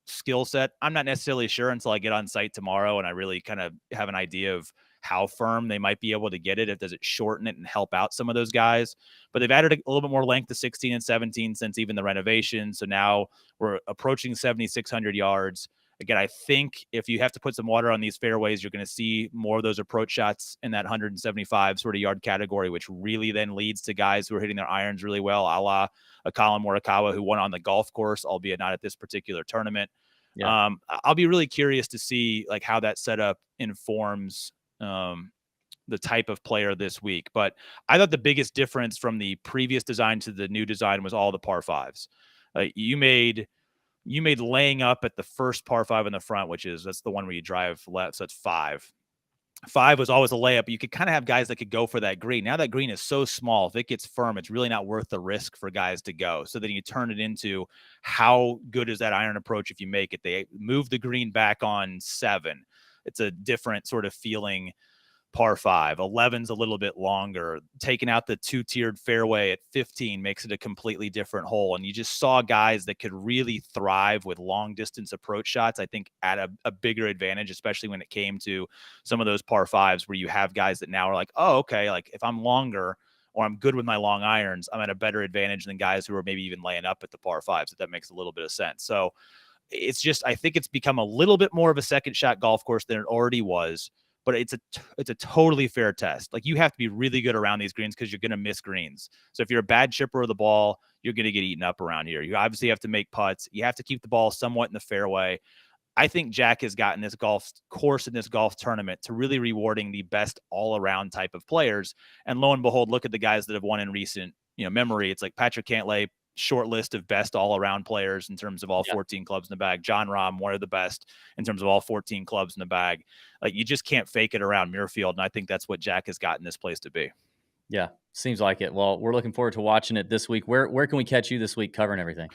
skill set? I'm not necessarily sure until I get on site tomorrow and I really kind of have an idea of how firm they might be able to get it. Does it shorten it and help out some of those guys? But they've added a little bit more length to 16 and 17 since even the renovation. So now we're approaching 7,600 yards. Again, I think if you have to put some water on these fairways, you're going to see more of those approach shots in that 175 sort of yard category, which really then leads to guys who are hitting their irons really well, a la a Colin Morikawa who won on the golf course, albeit not at this particular tournament. Yeah. I'll be really curious to see like how that setup informs the type of player this week. But I thought the biggest difference from the previous design to the new design was all the par fives. You made laying up at the first par five in the front, that's the one where you drive left. So it's 5. 5 was always a layup. You could kind of have guys that could go for that green. Now that green is so small, if it gets firm, it's really not worth the risk for guys to go. So then you turn it into how good is that iron approach if you make it. They move the green back on 7. It's a different sort of feeling par 5. 11's a little bit longer. Taking out the 2-tiered fairway at 15 makes it a completely different hole. And you just saw guys that could really thrive with long distance approach shots, I think, at a bigger advantage, especially when it came to some of those par 5s where you have guys that now are like, oh, okay, like if I'm longer or I'm good with my long irons, I'm at a better advantage than guys who are maybe even laying up at the par 5s. So that makes a little bit of sense. So it's just, I think it's become a little bit more of a second shot golf course than it already was. But it's a totally fair test. Like you have to be really good around these greens because you're going to miss greens. So if you're a bad chipper of the ball, you're going to get eaten up around here. You obviously have to make putts. You have to keep the ball somewhat in the fairway. I think Jack has gotten this golf course in this golf tournament to really rewarding the best all-around type of players. And lo and behold, look at the guys that have won in recent memory. It's like Patrick Cantlay, short list of best all-around players in terms of all 14 clubs in the bag. John Rahm, one of the best in terms of all 14 clubs in the bag. Like you just can't fake it around Muirfield, and I think that's what Jack has gotten this place to be. Yeah, seems like it. Well, we're looking forward to watching it this week. Where can we catch you this week covering everything?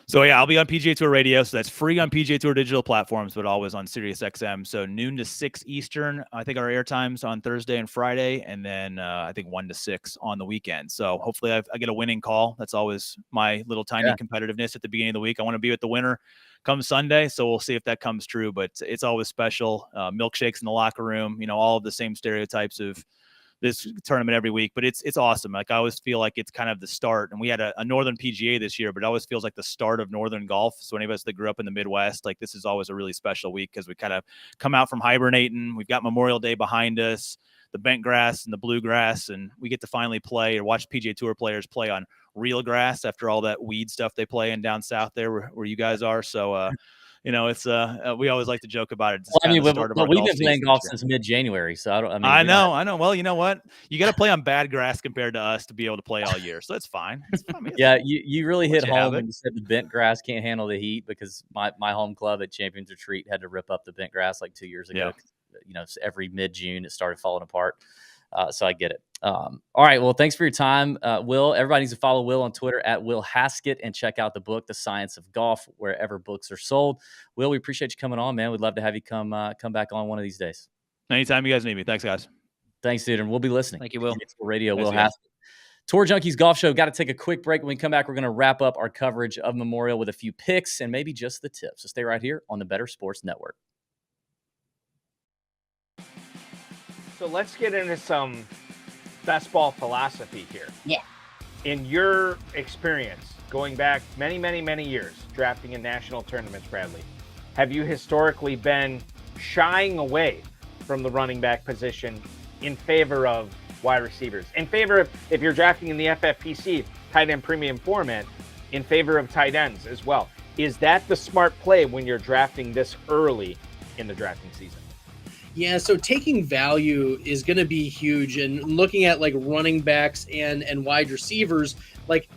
So yeah, I'll be on PGA Tour Radio. So that's free on PGA Tour digital platforms, but always on SiriusXM. So noon to 6 Eastern. I think our air times on Thursday and Friday, and then I think 1 to 6 on the weekend. So hopefully I get a winning call. That's always my little tiny competitiveness at the beginning of the week. I want to be with the winner come Sunday. So we'll see if that comes true, but it's always special. Milkshakes in the locker room, all of the same stereotypes of this tournament every week, but it's awesome. Like I always feel like it's kind of the start, and we had a Northern PGA this year, but it always feels like the start of Northern golf. So any of us that grew up in the Midwest, like this is always a really special week because we kind of come out from hibernating. We've got Memorial Day behind us, the bent grass and the bluegrass, and we get to finally play or watch PGA Tour players play on real grass after all that weed stuff they play in down south there where you guys are. So, it's we always like to joke about it. We've been playing golf since mid-January, so I know. Well, you know what? You got to play on bad grass compared to us to be able to play all year, so that's fine. Yeah, you really hit home when you said the bent grass can't handle the heat because my home club at Champions Retreat had to rip up the bent grass like 2 years ago. Yeah. Every mid-June it started falling apart. So I get it. All right. Well, thanks for your time, Will. Everybody needs to follow Will on Twitter at Will Haskett and check out the book, The Science of Golf, wherever books are sold. Will, we appreciate you coming on, man. We'd love to have you come back on one of these days. Anytime you guys need me. Thanks, guys. Thanks, dude. And we'll be listening. Thank you, Will. Radio, Thanks, Will Haskett. Tour Junkies Golf Show. Got to take a quick break. When we come back, we're going to wrap up our coverage of Memorial with a few picks and maybe just the tips. So stay right here on the Better Sports Network. So let's get into some best ball philosophy here. Yeah. In your experience, going back many, many, many years, drafting in national tournaments, Bradley, have you historically been shying away from the running back position in favor of wide receivers? In favor of, if you're drafting in the FFPC, tight end premium format, in favor of tight ends as well. Is that the smart play when you're drafting this early in the drafting season? Yeah, so taking value is going to be huge, and looking at like running backs and wide receivers, like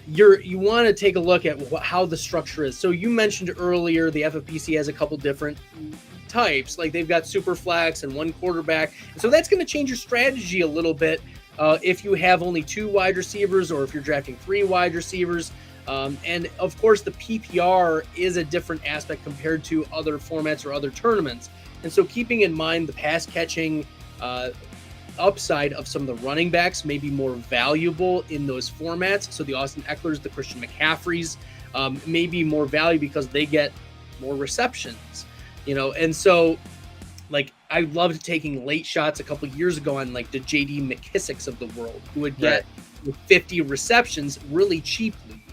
you want to take a look at how the structure is. So you mentioned earlier the FFPC has a couple different types, like they've got super flex and one quarterback, and so that's going to change your strategy a little bit if you have only 2 wide receivers or if you're drafting 3 wide receivers. And of course, the PPR is a different aspect compared to other formats or other tournaments. And so keeping in mind the pass catching upside of some of the running backs may be more valuable in those formats. So the Austin Ecklers, the Christian McCaffreys may be more value because they get more receptions, and so like I loved taking late shots a couple years ago on like the J.D. McKissicks of the world, who would get 50 receptions really cheaply.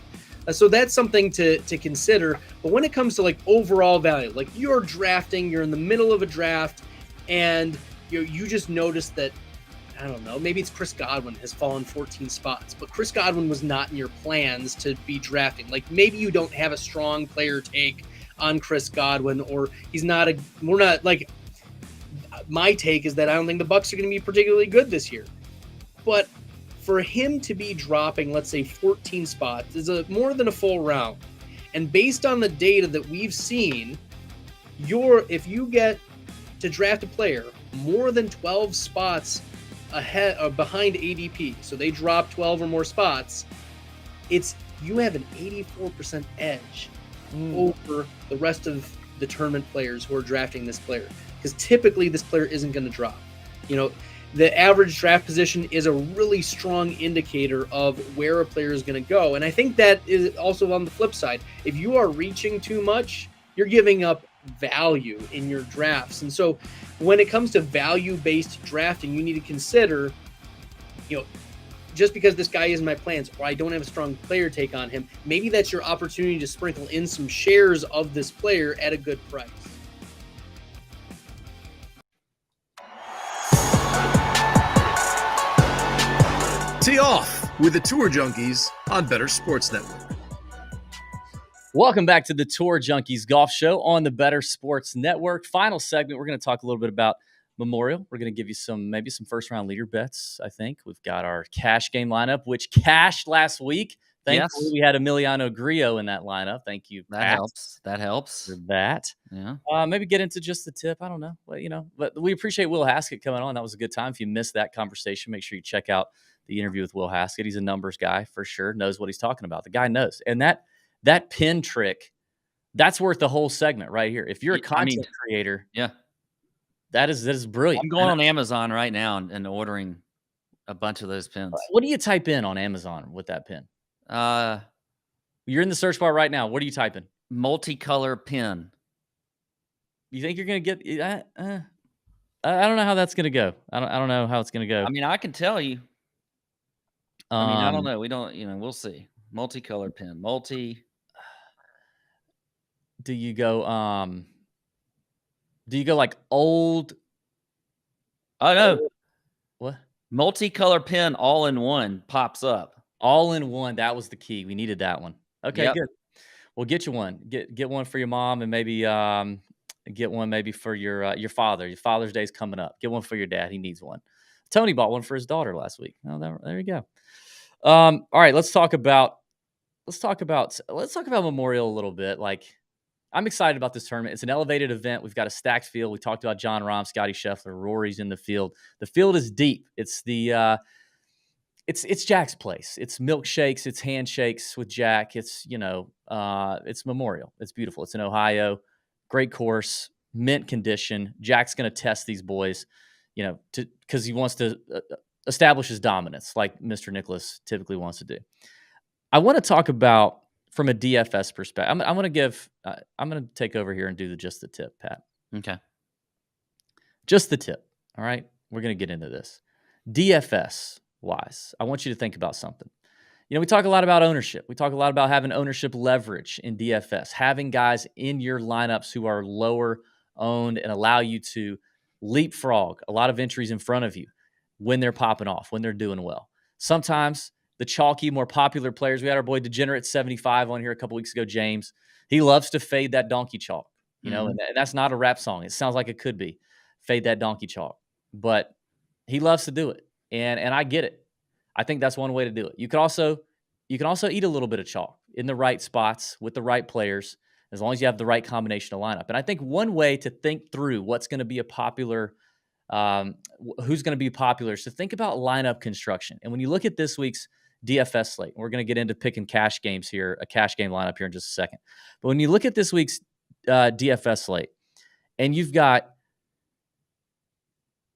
So that's something to consider. But when it comes to like overall value, like you're drafting, you're in the middle of a draft, and you just noticed that, I don't know, maybe it's Chris Godwin has fallen 14 spots, but Chris Godwin was not in your plans to be drafting. Like maybe you don't have a strong player take on Chris Godwin, or my take is that I don't think the Bucs are going to be particularly good this year. But for him to be dropping, let's say 14 spots is more than a full round. And based on the data that we've seen, if you get to draft a player more than 12 spots ahead or behind ADP, so they drop 12 or more spots, you have an 84% edge over the rest of the tournament players who are drafting this player, because typically this player isn't going to drop. The average draft position is a really strong indicator of where a player is going to go. And I think that is also on the flip side. If you are reaching too much, you're giving up value in your drafts. And so when it comes to value-based drafting, you need to consider, just because this guy isn't my plans or I don't have a strong player take on him, maybe that's your opportunity to sprinkle in some shares of this player at a good price. Tee off with the Tour Junkies on Better Sports Network. Welcome back to the Tour Junkies Golf Show on the Better Sports Network. Final segment, we're going to talk a little bit about Memorial. We're going to give you maybe some first-round leader bets, I think. We've got our cash game lineup, which cashed last week. Thankfully, we had Emiliano Grillo in that lineup. Thank you, That Pat, helps. That helps. for that. Yeah. Maybe get into just the tip. I don't know. But we appreciate Will Haskett coming on. That was a good time. If you missed that conversation, make sure you check out the interview with Will Haskett. He's a numbers guy for sure, knows what he's talking about. The guy knows. And that pin trick, that's worth the whole segment right here. If you're a content creator, that is brilliant. I'm going on Amazon right now and ordering a bunch of those pins. What do you type in on Amazon with that pin? You're in the search bar right now. What are you typing? Multicolor pin. You think you're going to get I don't know how that's going to go. I don't know how it's going to go. I mean, I can tell you. I don't know. We don't, we'll see. Multicolor pin. Do you go like old? Oh no. What? Multicolor pin all in one pops up. All in one. That was the key. We needed that one. Okay, good. Well, get you one. Get one for your mom, and maybe get one maybe for your father. Your Father's Day's coming up. Get one for your dad. He needs one. Tony bought one for his daughter last week. Oh, there you go. All right, let's talk about Memorial a little bit. Like, I'm excited about this tournament. It's an elevated event. We've got a stacked field. We talked about Jon Rahm, Scotty Scheffler, Rory's in the field. The field is deep. It's it's Jack's place. It's milkshakes. It's handshakes with Jack. It's it's Memorial. It's beautiful. It's in Ohio. Great course, mint condition. Jack's going to test these boys, because he wants to establish his dominance, like Mr. Nicklaus typically wants to do. I want to talk about from a DFS perspective. I'm going to take over here and do just the tip, Pat. Okay. Just the tip. All right. We're going to get into this. DFS wise, I want you to think about something. We talk a lot about ownership. We talk a lot about having ownership leverage in DFS, having guys in your lineups who are lower owned and allow you to leapfrog a lot of entries in front of you when they're popping off, when they're doing well. Sometimes the chalky, more popular players, we had our boy Degenerate 75 on here a couple weeks ago, James. He loves to fade that donkey chalk, and that's not a rap song. It sounds like it could be. Fade that donkey chalk. But he loves to do it, and I get it. I think that's one way to do it. You can also eat a little bit of chalk in the right spots with the right players, as long as you have the right combination of lineup. And I think one way to think through what's going to be a popular, who's going to be popular, is to think about lineup construction. And when you look at this week's DFS slate, we're going to get into picking cash games here, a cash game lineup here in just a second. But when you look at this week's DFS slate, and you've got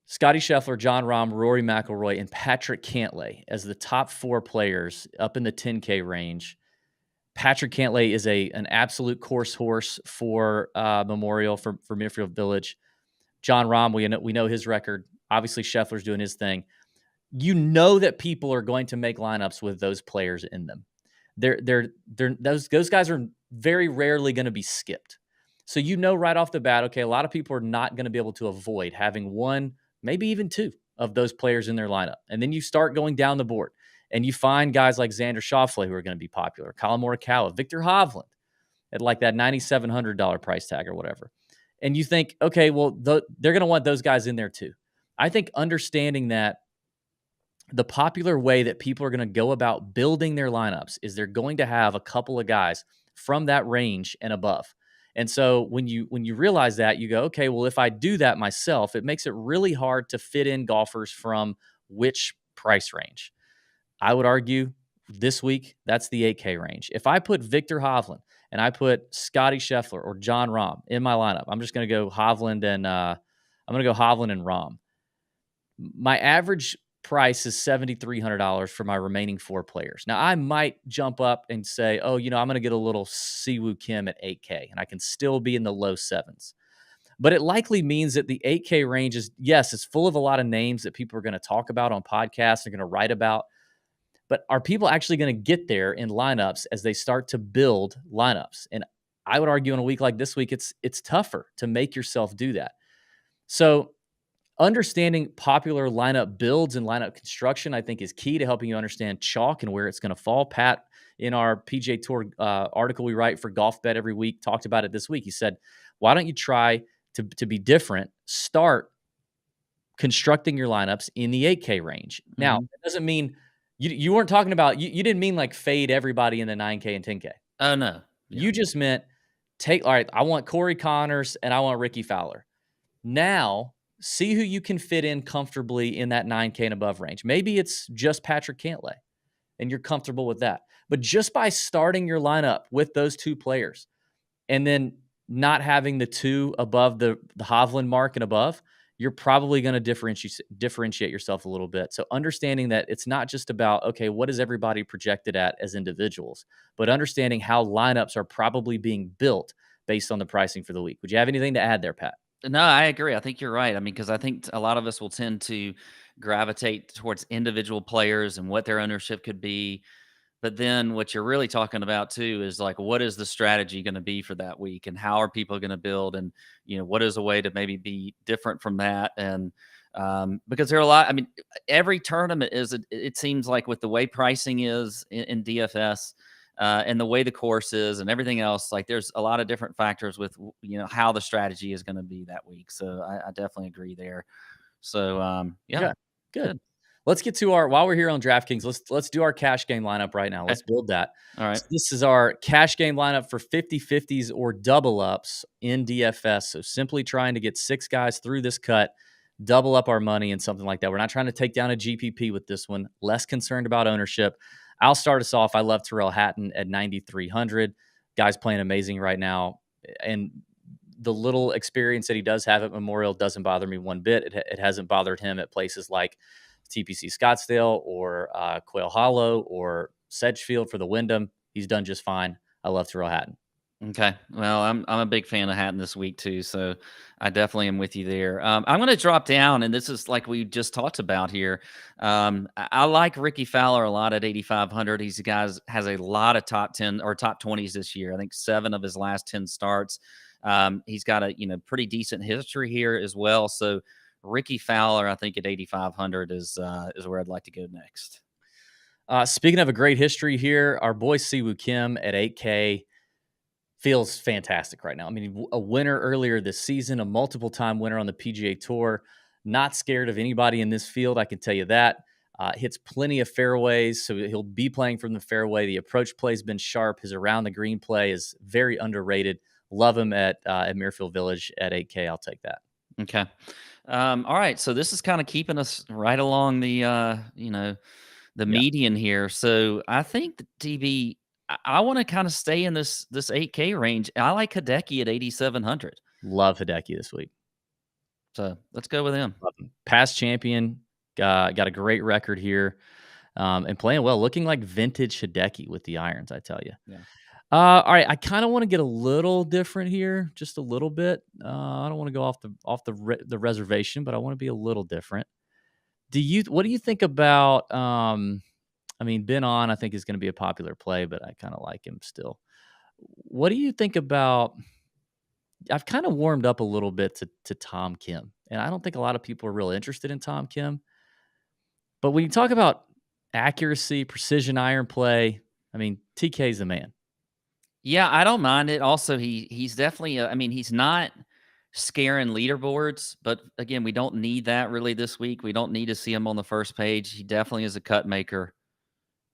Scotty Scheffler, Jon Rahm, Rory McIlroy, and Patrick Cantlay as the top four players up in the 10K range. Patrick Cantlay is an absolute course horse for Memorial, for Muirfield Village. John Rahm, we know his record. Obviously, Scheffler's doing his thing. You know that people are going to make lineups with those players in them. Those guys are very rarely going to be skipped. So you know right off the bat, okay, a lot of people are not going to be able to avoid having one, maybe even two of those players in their lineup. And then you start going down the board and you find guys like Xander Schauffele who are going to be popular, Colin Morikawa, Victor Hovland at like that $9,700 price tag or whatever. And you think, okay, well, they're going to want those guys in there too. I think understanding that the popular way that people are going to go about building their lineups is they're going to have a couple of guys from that range and above. And so when you realize that, you go, okay, well, if I do that myself, it makes it really hard to fit in golfers from which price range. I would argue this week, that's the 8K range. If I put Victor Hovland and I put Scotty Scheffler or John Rahm in my lineup, I'm just going to go Hovland and Rahm. My average price is $7,300 for my remaining four players. Now, I might jump up and say, oh, I'm going to get a little Siwoo Kim at 8K, and I can still be in the low sevens. But it likely means that the 8K range is, yes, it's full of a lot of names that people are going to talk about on podcasts, they're going to write about. But are people actually going to get there in lineups as they start to build lineups? And I would argue in a week like this week, it's tougher to make yourself do that. So understanding popular lineup builds and lineup construction, I think, is key to helping you understand chalk and where it's going to fall. Pat, in our PGA Tour article we write for Golf Bet every week, talked about it this week. He said, why don't you try to be different? Start constructing your lineups in the 8K range. Now, it doesn't mean you weren't talking about, you didn't mean like fade everybody in the 9K and 10K. Oh, no. Yeah. You just meant all right, I want Corey Connors and I want Ricky Fowler. Now, see who you can fit in comfortably in that 9K and above range. Maybe it's just Patrick Cantlay, and you're comfortable with that. But just by starting your lineup with those two players and then not having the two above the Hovland mark and above, you're probably going to differentiate yourself a little bit. So understanding that it's not just about, okay, what is everybody projected at as individuals, but understanding how lineups are probably being built based on the pricing for the week. Would you have anything to add there, Pat? No, I agree. I think you're right. I mean, because I think a lot of us will tend to gravitate towards individual players and what their ownership could be. But then what you're really talking about too is like, what is the strategy going to be for that week, and how are people going to build, and what is a way to maybe be different from that? And because there are a lot. I mean, every tournament it seems like with the way pricing is in DFS. And the way the course is and everything else, like there's a lot of different factors with, how the strategy is going to be that week. So I definitely agree there. So, yeah. Good. Let's get to while we're here on DraftKings, let's do our cash game lineup right now. Let's build that. All right. So this is our cash game lineup for 50-50s or double ups in DFS. So simply trying to get 6 guys through this cut, double up our money and something like that. We're not trying to take down a GPP with this one. Less concerned about ownership. I'll start us off. I love Tyrrell Hatton at 9,300. Guy's playing amazing right now. And the little experience that he does have at Memorial doesn't bother me one bit. It hasn't bothered him at places like TPC Scottsdale or Quail Hollow or Sedgefield for the Wyndham. He's done just fine. I love Tyrrell Hatton. Okay. Well, I'm a big fan of Hatton this week too, so I definitely am with you there. I'm going to drop down, and this is like we just talked about here. I like Ricky Fowler a lot at 8,500. He's a guy has a lot of top 10 or top 20s this year. I think 7 of his last 10 starts. He's got a pretty decent history here as well. So Ricky Fowler, I think at 8,500 is where I'd like to go next. Speaking of a great history here, our boy Siwoo Kim at 8K. Feels fantastic right now. I mean, a winner earlier this season, a multiple-time winner on the PGA Tour. Not scared of anybody in this field, I can tell you that. Hits plenty of fairways, so he'll be playing from the fairway. The approach play has been sharp. His around-the-green play is very underrated. Love him at Muirfield Village at 8K. I'll take that. Okay. All right, so this is kind of keeping us right along the, median here. So I think the DB – I want to kind of stay in this 8K range. I like Hideki at 8,700. Love Hideki this week. So let's go with him. Past champion, got a great record here, and playing well, looking like vintage Hideki with the irons, I tell you. Yeah. All right, I kind of want to get a little different here, just a little bit. I don't want to go off the reservation, but I want to be a little different. What do you think about? I mean, Ben On, I think is going to be a popular play, but I kind of like him still. What do you think about? I've kind of warmed up a little bit to Tom Kim, and I don't think a lot of people are real interested in Tom Kim. But when you talk about accuracy, precision iron play, I mean, TK's the man. Yeah, I don't mind it. Also, he's definitely. I mean, he's not scaring leaderboards, but again, we don't need that really this week. We don't need to see him on the first page. He definitely is a cut maker.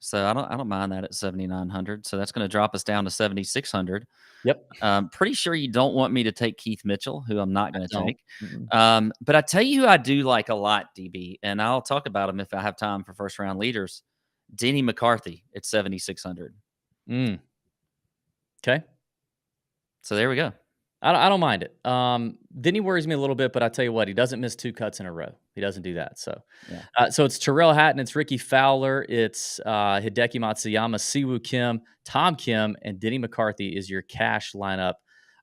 So I don't mind that at 7,900. So that's going to drop us down to 7,600. Yep. Pretty sure you don't want me to take Keith Mitchell, who I'm not going to take. But I tell you who I do like a lot, DB, and I'll talk about him if I have time for first round leaders. Denny McCarthy at 7,600. Okay. So there we go. I don't mind it. Denny worries me a little bit, but I tell you what, he doesn't miss 2 cuts in a row. He doesn't do that. So, so it's Tyrrell Hatton, it's Ricky Fowler, it's Hideki Matsuyama, Siwoo Kim, Tom Kim, and Denny McCarthy is your cash lineup.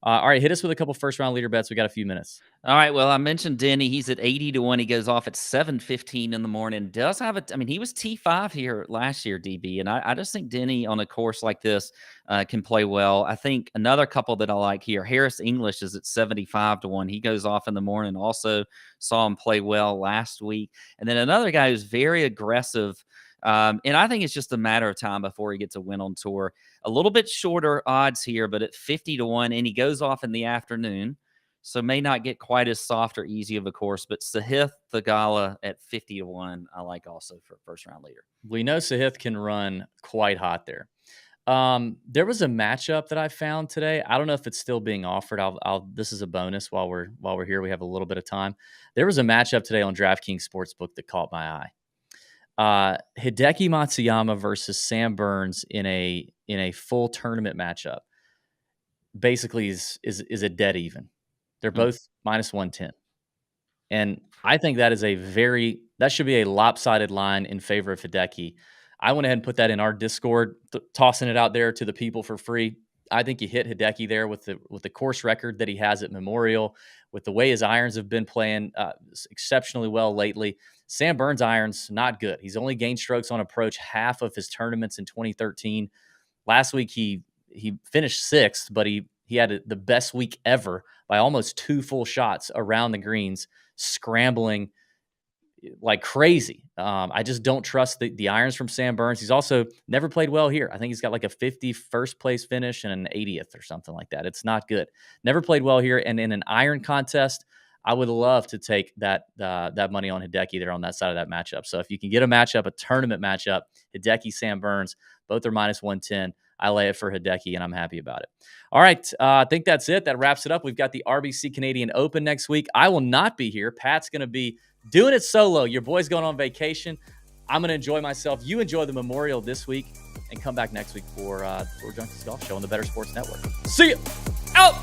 All right, hit us with a couple first round leader bets. We got a few minutes. All right. Well, I mentioned Denny. He's at 80 to 1. He goes off at 7:15 in the morning. Does have I mean, he was T5 here last year, DB, and I just think Denny on a course like this can play well. I think another couple that I like here, Harris English is at 75 to 1. He goes off in the morning. Also saw him play well last week. And then another guy who's very aggressive. And I think it's just a matter of time before he gets a win on tour. A little bit shorter odds here, but at 50 to 1, and he goes off in the afternoon. So may not get quite as soft or easy of a course, but Sahith Theegala at 50 to 1, I like also for first round leader. We know Sahith can run quite hot there. There was a matchup that I found today. I don't know if it's still being offered. This is a bonus while we're here. We have a little bit of time. There was a matchup today on DraftKings Sportsbook that caught my eye. Hideki Matsuyama versus Sam Burns in a full tournament matchup basically is a dead even. They're both minus 110. And I think that is that should be a lopsided line in favor of Hideki. I went ahead and put that in our Discord, tossing it out there to the people for free. I think you hit Hideki there with the course record that he has at Memorial, with the way his irons have been playing exceptionally well lately. Sam Burns' irons, not good. He's only gained strokes on approach half of his tournaments in 2013. Last week, he finished 6th, but he had the best week ever by almost 2 full shots around the greens, scrambling like crazy. I just don't trust the irons from Sam Burns. He's also never played well here. I think he's got like a 51st place finish and an 80th or something like that. It's not good. Never played well here. And in an iron contest, I would love to take that money on Hideki there on that side of that matchup. So if you can get a tournament matchup, Hideki, Sam Burns, both are minus 110. I lay it for Hideki, and I'm happy about it. All right, I think that's it. That wraps it up. We've got the RBC Canadian Open next week. I will not be here. Pat's going to be doing it solo. Your boy's going on vacation. I'm going to enjoy myself. You enjoy the Memorial this week, and come back next week for Junkies Golf Show on the Better Sports Network. See you. Out!